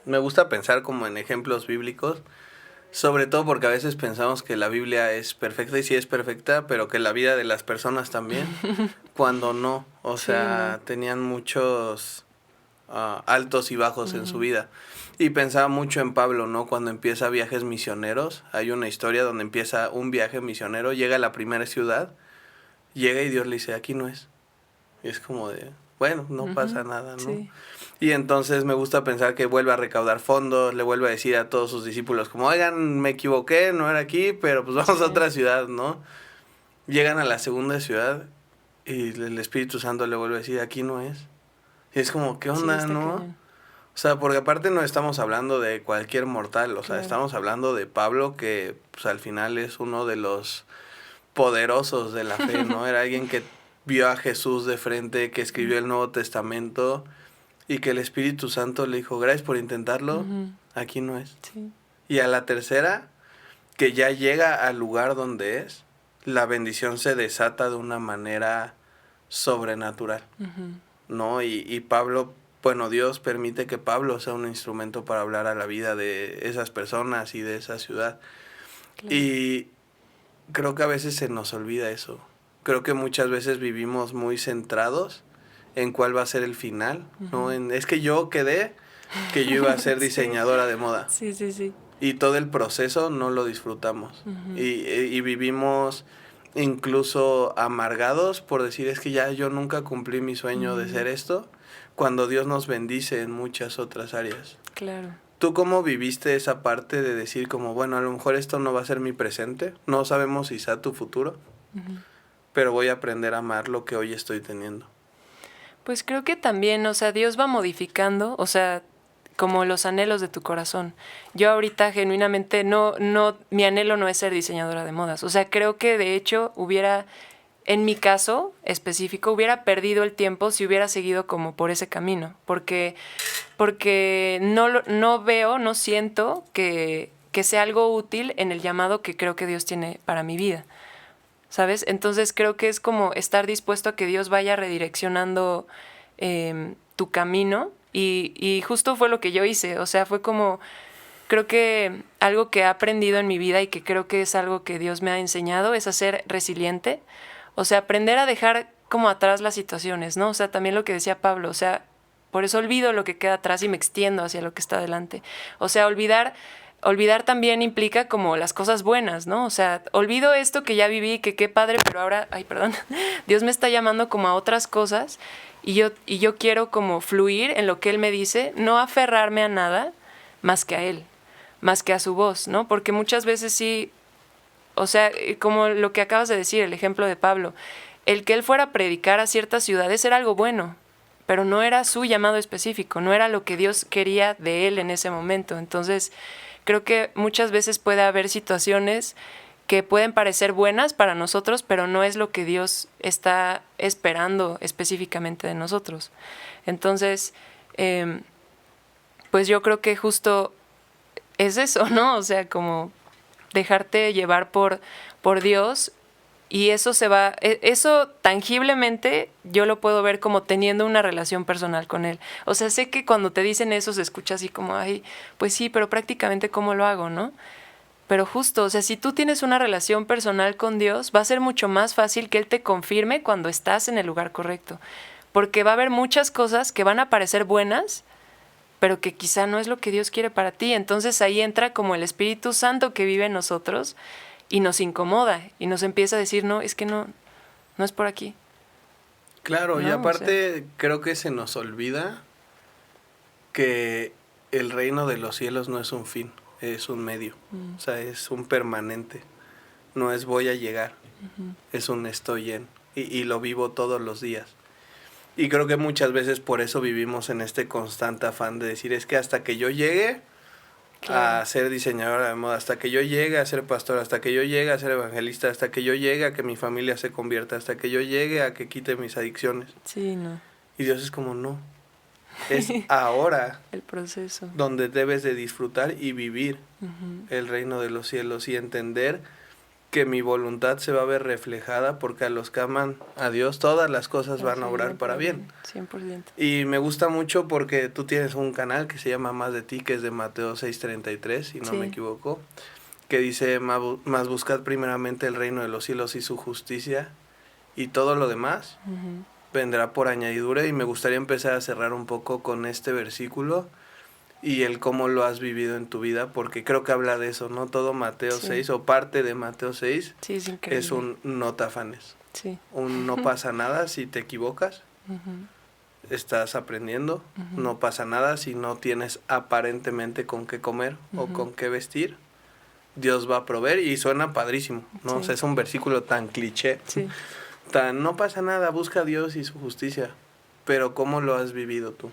Me gusta pensar como en ejemplos bíblicos, sobre todo porque a veces pensamos que la Biblia es perfecta y sí es perfecta, pero que la vida de las personas también, cuando no, o Sí, sea, no. tenían muchos altos y bajos en su Ujú. vida. Y pensaba mucho en Pablo, ¿no? Cuando empieza viajes misioneros, hay una historia donde empieza un viaje misionero, llega a la primera ciudad, llega y Dios le dice, aquí no es. Y es como de, bueno, no pasa Ujú. nada, ¿no? Sí, Y entonces me gusta pensar que vuelve a recaudar fondos, le vuelve a decir a todos sus discípulos como, oigan, me equivoqué, no era aquí, pero pues vamos a sí, otra ciudad, ¿no? Llegan a la segunda ciudad y el Espíritu Santo le vuelve a decir, aquí no es. Y es como, ¿qué sí, onda, está no? cañón. O sea, porque aparte no estamos hablando de cualquier mortal, o sea, Claro. estamos hablando de Pablo, que pues al final es uno de los poderosos de la fe, ¿no? Era alguien que vio a Jesús de frente, que escribió el Nuevo Testamento y que el Espíritu Santo le dijo, gracias por intentarlo, Ujú. aquí no es. Sí. Y a la tercera, que ya llega al lugar donde es, la bendición se desata de una manera sobrenatural, ¿no? Y Pablo, bueno, Dios permite que Pablo sea un instrumento para hablar a la vida de esas personas y de esa ciudad. Claro. Y creo que a veces se nos olvida eso. Creo que muchas veces vivimos muy centrados en cuál va a ser el final, ¿no? Es que yo quedé que yo iba a ser diseñadora de moda. Sí, sí, sí. Y todo el proceso no lo disfrutamos. Y vivimos incluso amargados por decir, es que ya yo nunca cumplí mi sueño de ser esto, cuando Dios nos bendice en muchas otras áreas. Claro. ¿Tú cómo viviste esa parte de decir como, bueno, a lo mejor esto no va a ser mi presente, no sabemos si sea tu futuro, pero voy a aprender a amar lo que hoy estoy teniendo? Pues creo que también, o sea, Dios va modificando, o sea, como los anhelos de tu corazón. Yo ahorita genuinamente mi anhelo no es ser diseñadora de modas. O sea, creo que de hecho en mi caso específico, hubiera perdido el tiempo si hubiera seguido como por ese camino. Porque no siento que sea algo útil en el llamado que creo que Dios tiene para mi vida. ¿Sabes? Entonces creo que es como estar dispuesto a que Dios vaya redireccionando tu camino. Y justo fue lo que yo hice, o sea, fue como, creo que algo que he aprendido en mi vida y que creo que es algo que Dios me ha enseñado es a ser resiliente, o sea, aprender a dejar como atrás las situaciones, ¿no? O sea, también lo que decía Pablo, o sea, por eso olvido lo que queda atrás y me extiendo hacia lo que está adelante. O sea, olvidar también implica como las cosas buenas, ¿no? O sea, olvido esto que ya viví, que qué padre, pero ahora, Dios me está llamando como a otras cosas. Y yo quiero como fluir en lo que Él me dice, no aferrarme a nada más que a Él, más que a su voz, ¿no? Porque muchas veces sí, o sea, como lo que acabas de decir, el ejemplo de Pablo, el que él fuera a predicar a ciertas ciudades era algo bueno, pero no era su llamado específico, no era lo que Dios quería de él en ese momento. Entonces, creo que muchas veces puede haber situaciones que pueden parecer buenas para nosotros, pero no es lo que Dios está esperando específicamente de nosotros. Entonces, pues yo creo que justo es eso, ¿no? O sea, como dejarte llevar por Dios, y eso tangiblemente yo lo puedo ver como teniendo una relación personal con Él. O sea, sé que cuando te dicen eso se escucha así como, ay, pues sí, pero prácticamente ¿cómo lo hago, no? Pero justo, o sea, si tú tienes una relación personal con Dios, va a ser mucho más fácil que Él te confirme cuando estás en el lugar correcto. Porque va a haber muchas cosas que van a parecer buenas, pero que quizá no es lo que Dios quiere para ti. Entonces ahí entra como el Espíritu Santo que vive en nosotros y nos incomoda y nos empieza a decir, no, es que no es por aquí. Claro, y aparte creo que se nos olvida que el reino de los cielos no es un fin. Es un medio, o sea, es un permanente, no es voy a llegar, es un estoy en, y lo vivo todos los días. Y creo que muchas veces por eso vivimos en este constante afán de decir, es que hasta que yo llegue a ser diseñadora de moda, hasta que yo llegue a ser pastor, hasta que yo llegue a ser evangelista, hasta que yo llegue a que mi familia se convierta, hasta que yo llegue a que quite mis adicciones. Sí, no. Y Dios es como, no. Es ahora el proceso donde debes de disfrutar y vivir el reino de los cielos y entender que mi voluntad se va a ver reflejada porque a los que aman a Dios todas las cosas van a obrar para bien. 100%. Y me gusta mucho porque tú tienes un canal que se llama Más de Ti, que es de Mateo 6:33, si no me equivoco, que dice, más buscad primeramente el reino de los cielos y su justicia y todo lo demás vendrá por añadidura. Y me gustaría empezar a cerrar un poco con este versículo y el cómo lo has vivido en tu vida, porque creo que habla de eso, ¿no? Todo Mateo 6 o parte de Mateo 6 es un no te afanes. Un no pasa nada si te equivocas, estás aprendiendo, no pasa nada si no tienes aparentemente con qué comer o con qué vestir, Dios va a proveer, y suena padrísimo, ¿no? O sea, es un versículo tan cliché. No pasa nada, busca a Dios y su justicia. Pero ¿cómo lo has vivido tú?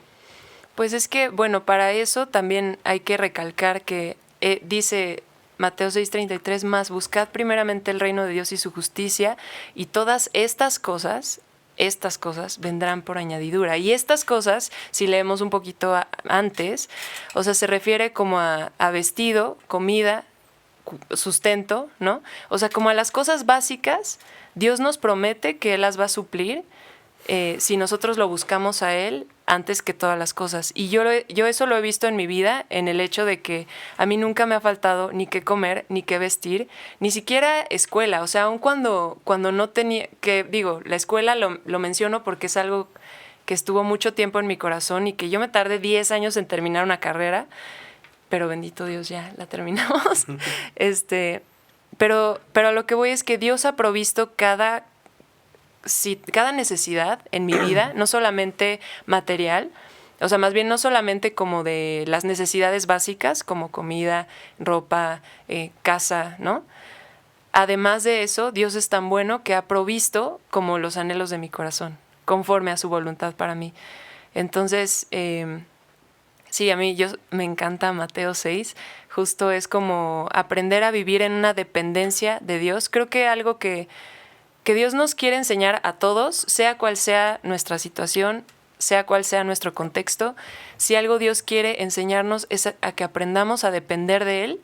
Pues es que, bueno, para eso también hay que recalcar que dice Mateo 6:33, más buscad primeramente el reino de Dios y su justicia, y todas estas cosas vendrán por añadidura. Y estas cosas, si leemos un poquito antes, o sea, se refiere como a vestido, comida, sustento, ¿no? O sea, como a las cosas básicas, Dios nos promete que Él las va a suplir si nosotros lo buscamos a Él antes que todas las cosas. Y yo eso lo he visto en mi vida, en el hecho de que a mí nunca me ha faltado ni qué comer, ni qué vestir, ni siquiera escuela. O sea, aun cuando no tenía, que digo, la escuela lo menciono porque es algo que estuvo mucho tiempo en mi corazón y que yo me tardé 10 años en terminar una carrera, pero bendito Dios, ya la terminamos. Pero a lo que voy es que Dios ha provisto cada necesidad en mi vida, no solamente material, o sea, más bien no solamente como de las necesidades básicas, como comida, ropa, casa, ¿no? Además de eso, Dios es tan bueno que ha provisto como los anhelos de mi corazón, conforme a su voluntad para mí. Entonces, sí, a mí me encanta Mateo 6, justo es como aprender a vivir en una dependencia de Dios. Creo que algo que Dios nos quiere enseñar a todos, sea cual sea nuestra situación, sea cual sea nuestro contexto, si algo Dios quiere enseñarnos es a que aprendamos a depender de Él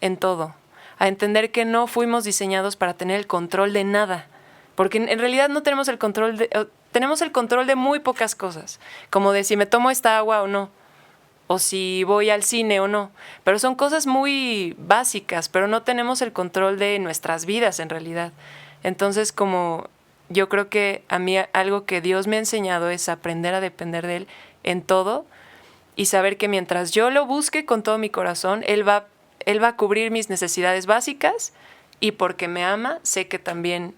en todo, a entender que no fuimos diseñados para tener el control de nada, porque en realidad no tenemos el control tenemos el control de muy pocas cosas, como de si me tomo esta agua o no, o si voy al cine o no, pero son cosas muy básicas, pero no tenemos el control de nuestras vidas en realidad. Entonces, como yo creo que a mí algo que Dios me ha enseñado es aprender a depender de Él en todo y saber que mientras yo lo busque con todo mi corazón, Él va a cubrir mis necesidades básicas y porque me ama, sé que también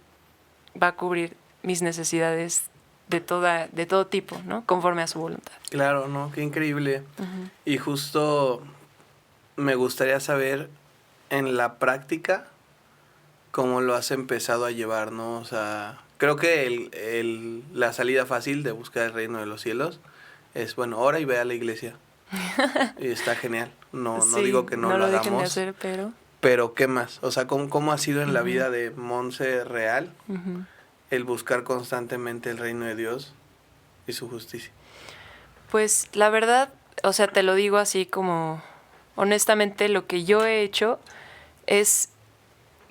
va a cubrir mis necesidades de todo tipo, ¿no? Conforme a su voluntad. Claro, ¿no? Qué increíble. Uh-huh. Y justo me gustaría saber en la práctica cómo lo has empezado a llevar, ¿no? O sea, creo que la salida fácil de buscar el reino de los cielos es, bueno, ora y ve a la iglesia. Y está genial. No digo que no lo hagamos. Dejen de hacer, pero ¿qué más? O sea, ¿cómo ha sido en la vida de Monse real el buscar constantemente el reino de Dios y su justicia? Pues la verdad, o sea, te lo digo así como honestamente, lo que yo he hecho es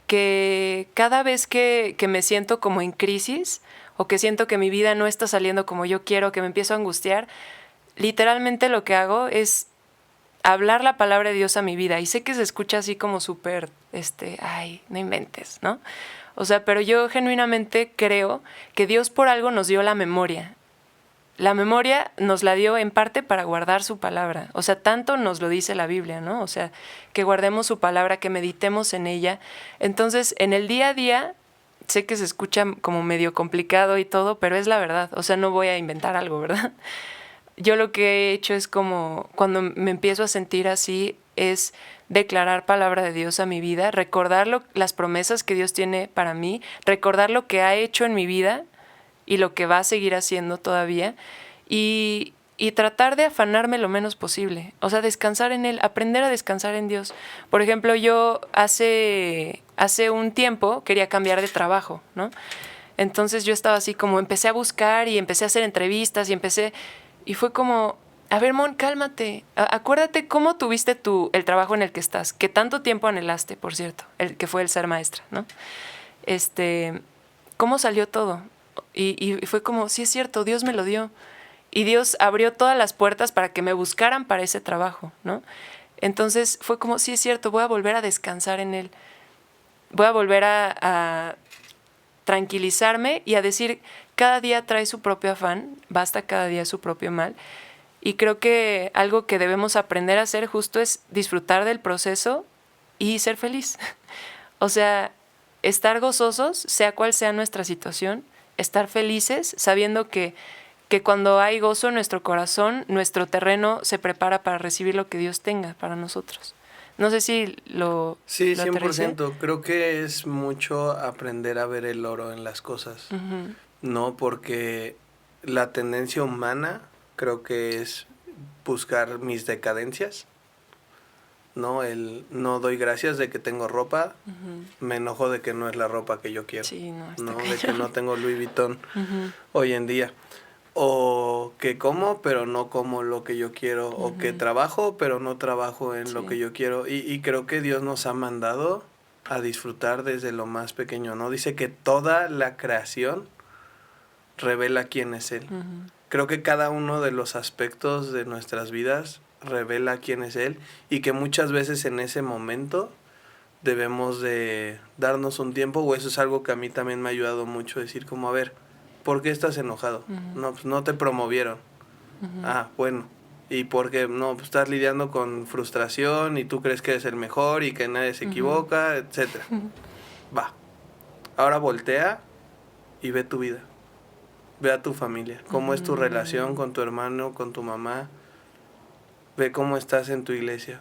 que cada vez que me siento como en crisis o que siento que mi vida no está saliendo como yo quiero, que me empiezo a angustiar, literalmente lo que hago es hablar la palabra de Dios a mi vida. Y sé que se escucha así como súper, ay, no inventes, ¿no? O sea, pero yo genuinamente creo que Dios por algo nos dio la memoria. La memoria nos la dio en parte para guardar su palabra. O sea, tanto nos lo dice la Biblia, ¿no? O sea, que guardemos su palabra, que meditemos en ella. Entonces, en el día a día, sé que se escucha como medio complicado y todo, pero es la verdad. O sea, no voy a inventar algo, ¿verdad? Yo lo que he hecho es como, cuando me empiezo a sentir así, es declarar palabra de Dios a mi vida, recordar las promesas que Dios tiene para mí, recordar lo que ha hecho en mi vida y lo que va a seguir haciendo todavía, y tratar de afanarme lo menos posible. O sea, descansar en Él, aprender a descansar en Dios. Por ejemplo, yo hace un tiempo quería cambiar de trabajo, ¿no? Entonces yo estaba así como, empecé a buscar y empecé a hacer entrevistas y fue como, a ver, Mon, cálmate. Acuérdate cómo tuviste el trabajo en el que estás, que tanto tiempo anhelaste, por cierto, el que fue el ser maestra, ¿no? ¿Cómo salió todo? Y fue como, sí es cierto, Dios me lo dio. Y Dios abrió todas las puertas para que me buscaran para ese trabajo, ¿no? Entonces fue como, sí es cierto, voy a volver a descansar en Él. Voy a volver a tranquilizarme y a decir, cada día trae su propio afán, basta cada día su propio mal. Y creo que algo que debemos aprender a hacer justo es disfrutar del proceso y ser feliz. O sea, estar gozosos, sea cual sea nuestra situación, estar felices, sabiendo que cuando hay gozo en nuestro corazón, nuestro terreno se prepara para recibir lo que Dios tenga para nosotros. No sé si lo Sí, 100%. Aterricé. Creo que es mucho aprender a ver el oro en las cosas. Uh-huh. No, porque la tendencia humana creo que es buscar mis decadencias. No, no doy gracias de que tengo ropa, me enojo de que no es la ropa que yo quiero. Sí, no de que no tengo Louis Vuitton hoy en día. o que como, pero no como lo que yo quiero, o que trabajo, pero no trabajo en lo que yo quiero. Y creo que Dios nos ha mandado a disfrutar desde lo más pequeño, ¿no? Dice que toda la creación revela quién es Él. Creo que cada uno de los aspectos de nuestras vidas revela quién es Él, y que muchas veces en ese momento debemos de darnos un tiempo, o eso es algo que a mí también me ha ayudado mucho, decir como, a ver, ¿por qué estás enojado? No, pues no te promovieron. Ah, bueno. ¿Y porque no, pues estás lidiando con frustración y tú crees que eres el mejor y que nadie se equivoca, etcétera? Va. Ahora voltea y ve tu vida. Ve a tu familia. ¿Cómo es tu relación con tu hermano, con tu mamá? Ve cómo estás en tu iglesia.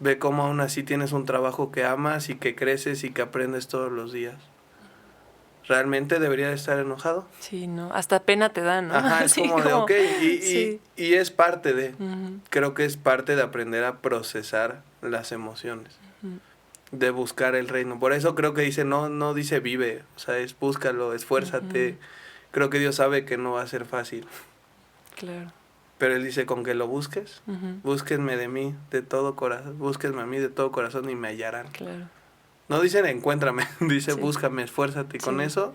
Ve cómo aún así tienes un trabajo que amas y que creces y que aprendes todos los días. ¿Realmente debería de estar enojado? Sí, ¿no? Hasta pena te da, ¿no? Ajá, es Sí, como de, ok, sí. y es parte de, creo que es parte de aprender a procesar las emociones, de buscar el reino. Por eso creo que dice, no dice vive, o sea, es búscalo, esfuérzate. Creo que Dios sabe que no va a ser fácil. Claro. Pero Él dice, con que lo busques, búsquenme de mí de todo corazón, búsquenme a mí de todo corazón y me hallarán. Claro. No dicen encuéntrame, dice Sí. búscame, esfuérzate, y con Sí. eso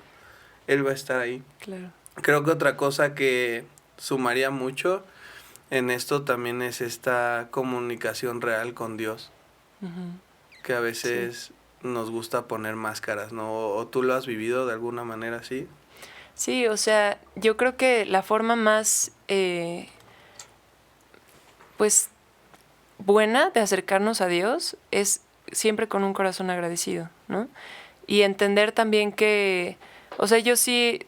Él va a estar ahí. Claro. Creo que otra cosa que sumaría mucho en esto también es esta comunicación real con Dios, que a veces nos gusta poner máscaras, ¿no? ¿O tú lo has vivido de alguna manera así? Sí, o sea, yo creo que la forma más, pues, buena de acercarnos a Dios es siempre con un corazón agradecido, ¿no? Y entender también que, o sea, yo sí,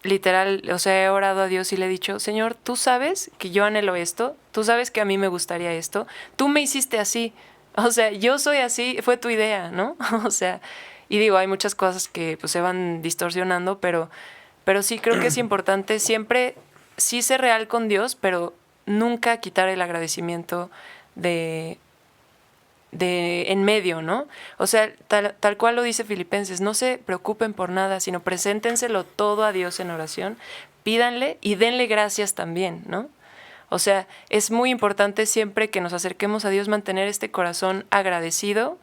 literal, o sea, he orado a Dios y le he dicho, Señor, tú sabes que yo anhelo esto, tú sabes que a mí me gustaría esto, tú me hiciste así, o sea, yo soy así, fue tu idea, ¿no? O sea, y digo, hay muchas cosas que pues se van distorsionando, pero sí creo que es importante siempre sí ser real con Dios, pero nunca quitar el agradecimiento de en medio, ¿no? O sea, tal cual lo dice Filipenses, no se preocupen por nada, sino preséntenselo todo a Dios en oración, pídanle y denle gracias también, ¿no? O sea, es muy importante siempre que nos acerquemos a Dios mantener este corazón agradecido,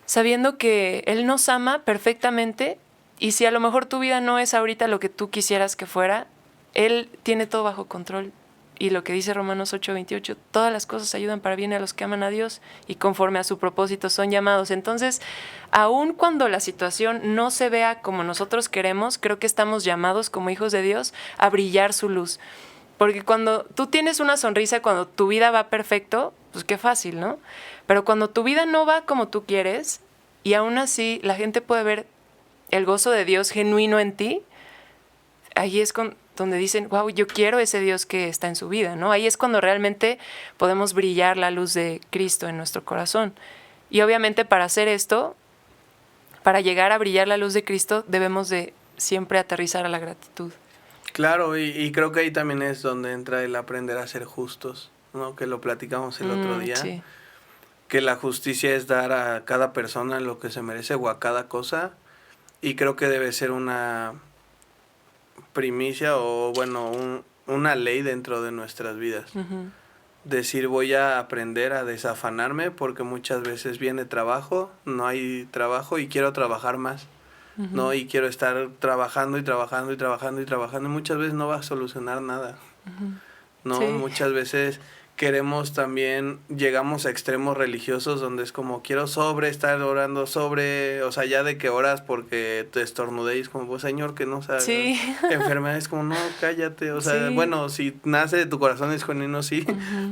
sabiendo que Él nos ama perfectamente, y si a lo mejor tu vida no es ahorita lo que tú quisieras que fuera, Él tiene todo bajo control. Y lo que dice Romanos 8:28, todas las cosas ayudan para bien a los que aman a Dios y conforme a su propósito son llamados. Entonces, aun cuando la situación no se vea como nosotros queremos, creo que estamos llamados como hijos de Dios a brillar su luz. Porque cuando tú tienes una sonrisa, cuando tu vida va perfecto, pues qué fácil, ¿no? Pero cuando tu vida no va como tú quieres y aún así la gente puede ver el gozo de Dios genuino en ti, ahí es donde dicen, wow, yo quiero ese Dios que está en su vida, ¿no? Ahí es cuando realmente podemos brillar la luz de Cristo en nuestro corazón. Y obviamente para hacer esto, para llegar a brillar la luz de Cristo, debemos de siempre aterrizar a la gratitud. Claro, y creo que ahí también es donde entra el aprender a ser justos, ¿no? Que lo platicamos el otro día. Sí. Que la justicia es dar a cada persona lo que se merece o a cada cosa. Y creo que debe ser una primicia o, bueno, una ley dentro de nuestras vidas. Decir, voy a aprender a desafanarme porque muchas veces viene trabajo, no hay trabajo y quiero trabajar más. ¿No? Y quiero estar trabajando y trabajando y trabajando y trabajando, y muchas veces no va a solucionar nada, ¿no? Sí. Muchas veces queremos también, llegamos a extremos religiosos donde es como, quiero estar orando sobre, o sea, ya de que oras porque te estornudéis, como, pues, Señor, que no sabes, Sí. enfermedades, como, no, cállate, o sea, Sí. bueno, si nace de tu corazón es genuino, sí,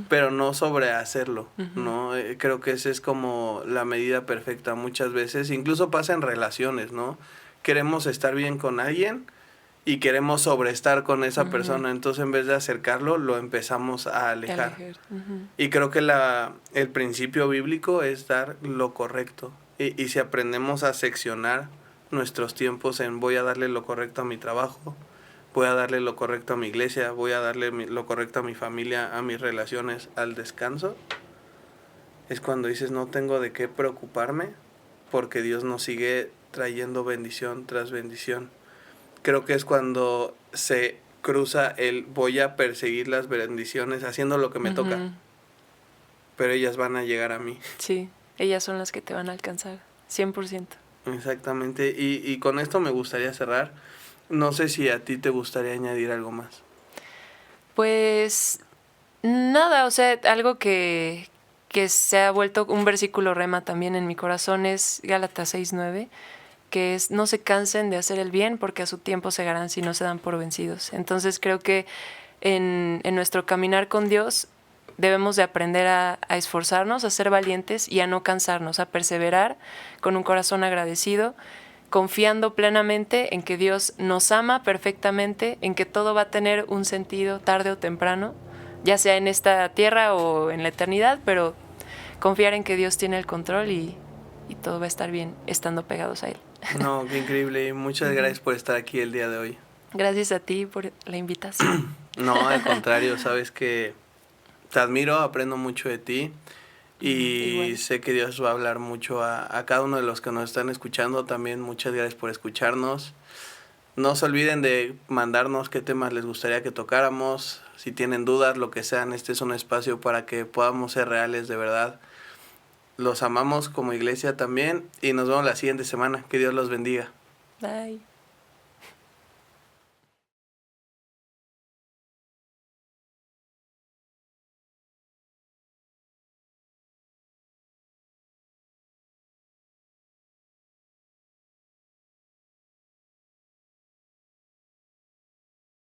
pero no sobre hacerlo, ¿no? Creo que esa es como la medida perfecta muchas veces, incluso pasa en relaciones, ¿no? Queremos estar bien con alguien y queremos sobreestar con esa persona, entonces en vez de acercarlo, lo empezamos a alejar. Y creo que el principio bíblico es dar lo correcto. Y si aprendemos a seccionar nuestros tiempos en voy a darle lo correcto a mi trabajo, voy a darle lo correcto a mi iglesia, voy a darle lo correcto a mi familia, a mis relaciones, al descanso, es cuando dices no tengo de qué preocuparme porque Dios nos sigue trayendo bendición tras bendición. Creo que es cuando se cruza el voy a perseguir las bendiciones haciendo lo que me toca, pero ellas van a llegar a mí. Sí, ellas son las que te van a alcanzar, 100%. Exactamente, y con esto me gustaría cerrar. No sé si a ti te gustaría añadir algo más. Pues nada, o sea, algo que se ha vuelto un versículo rema también en mi corazón es Gálatas 6:9, que es no se cansen de hacer el bien porque a su tiempo segarán si no se dan por vencidos. Entonces creo que en nuestro caminar con Dios debemos de aprender a esforzarnos, a ser valientes y a no cansarnos, a perseverar con un corazón agradecido, confiando plenamente en que Dios nos ama perfectamente, en que todo va a tener un sentido tarde o temprano, ya sea en esta tierra o en la eternidad, pero confiar en que Dios tiene el control y todo va a estar bien estando pegados a Él. No, qué increíble. Y muchas gracias por estar aquí el día de hoy. Gracias a ti por la invitación. No, al contrario, sabes que te admiro, aprendo mucho de ti y Igual. sé que Dios va a hablar mucho a cada uno de los que nos están escuchando. También muchas gracias por escucharnos. No se olviden de mandarnos qué temas les gustaría que tocáramos. Si tienen dudas, lo que sean, este es un espacio para que podamos ser reales de verdad. Los amamos como iglesia también y nos vemos la siguiente semana. Que Dios los bendiga. Bye.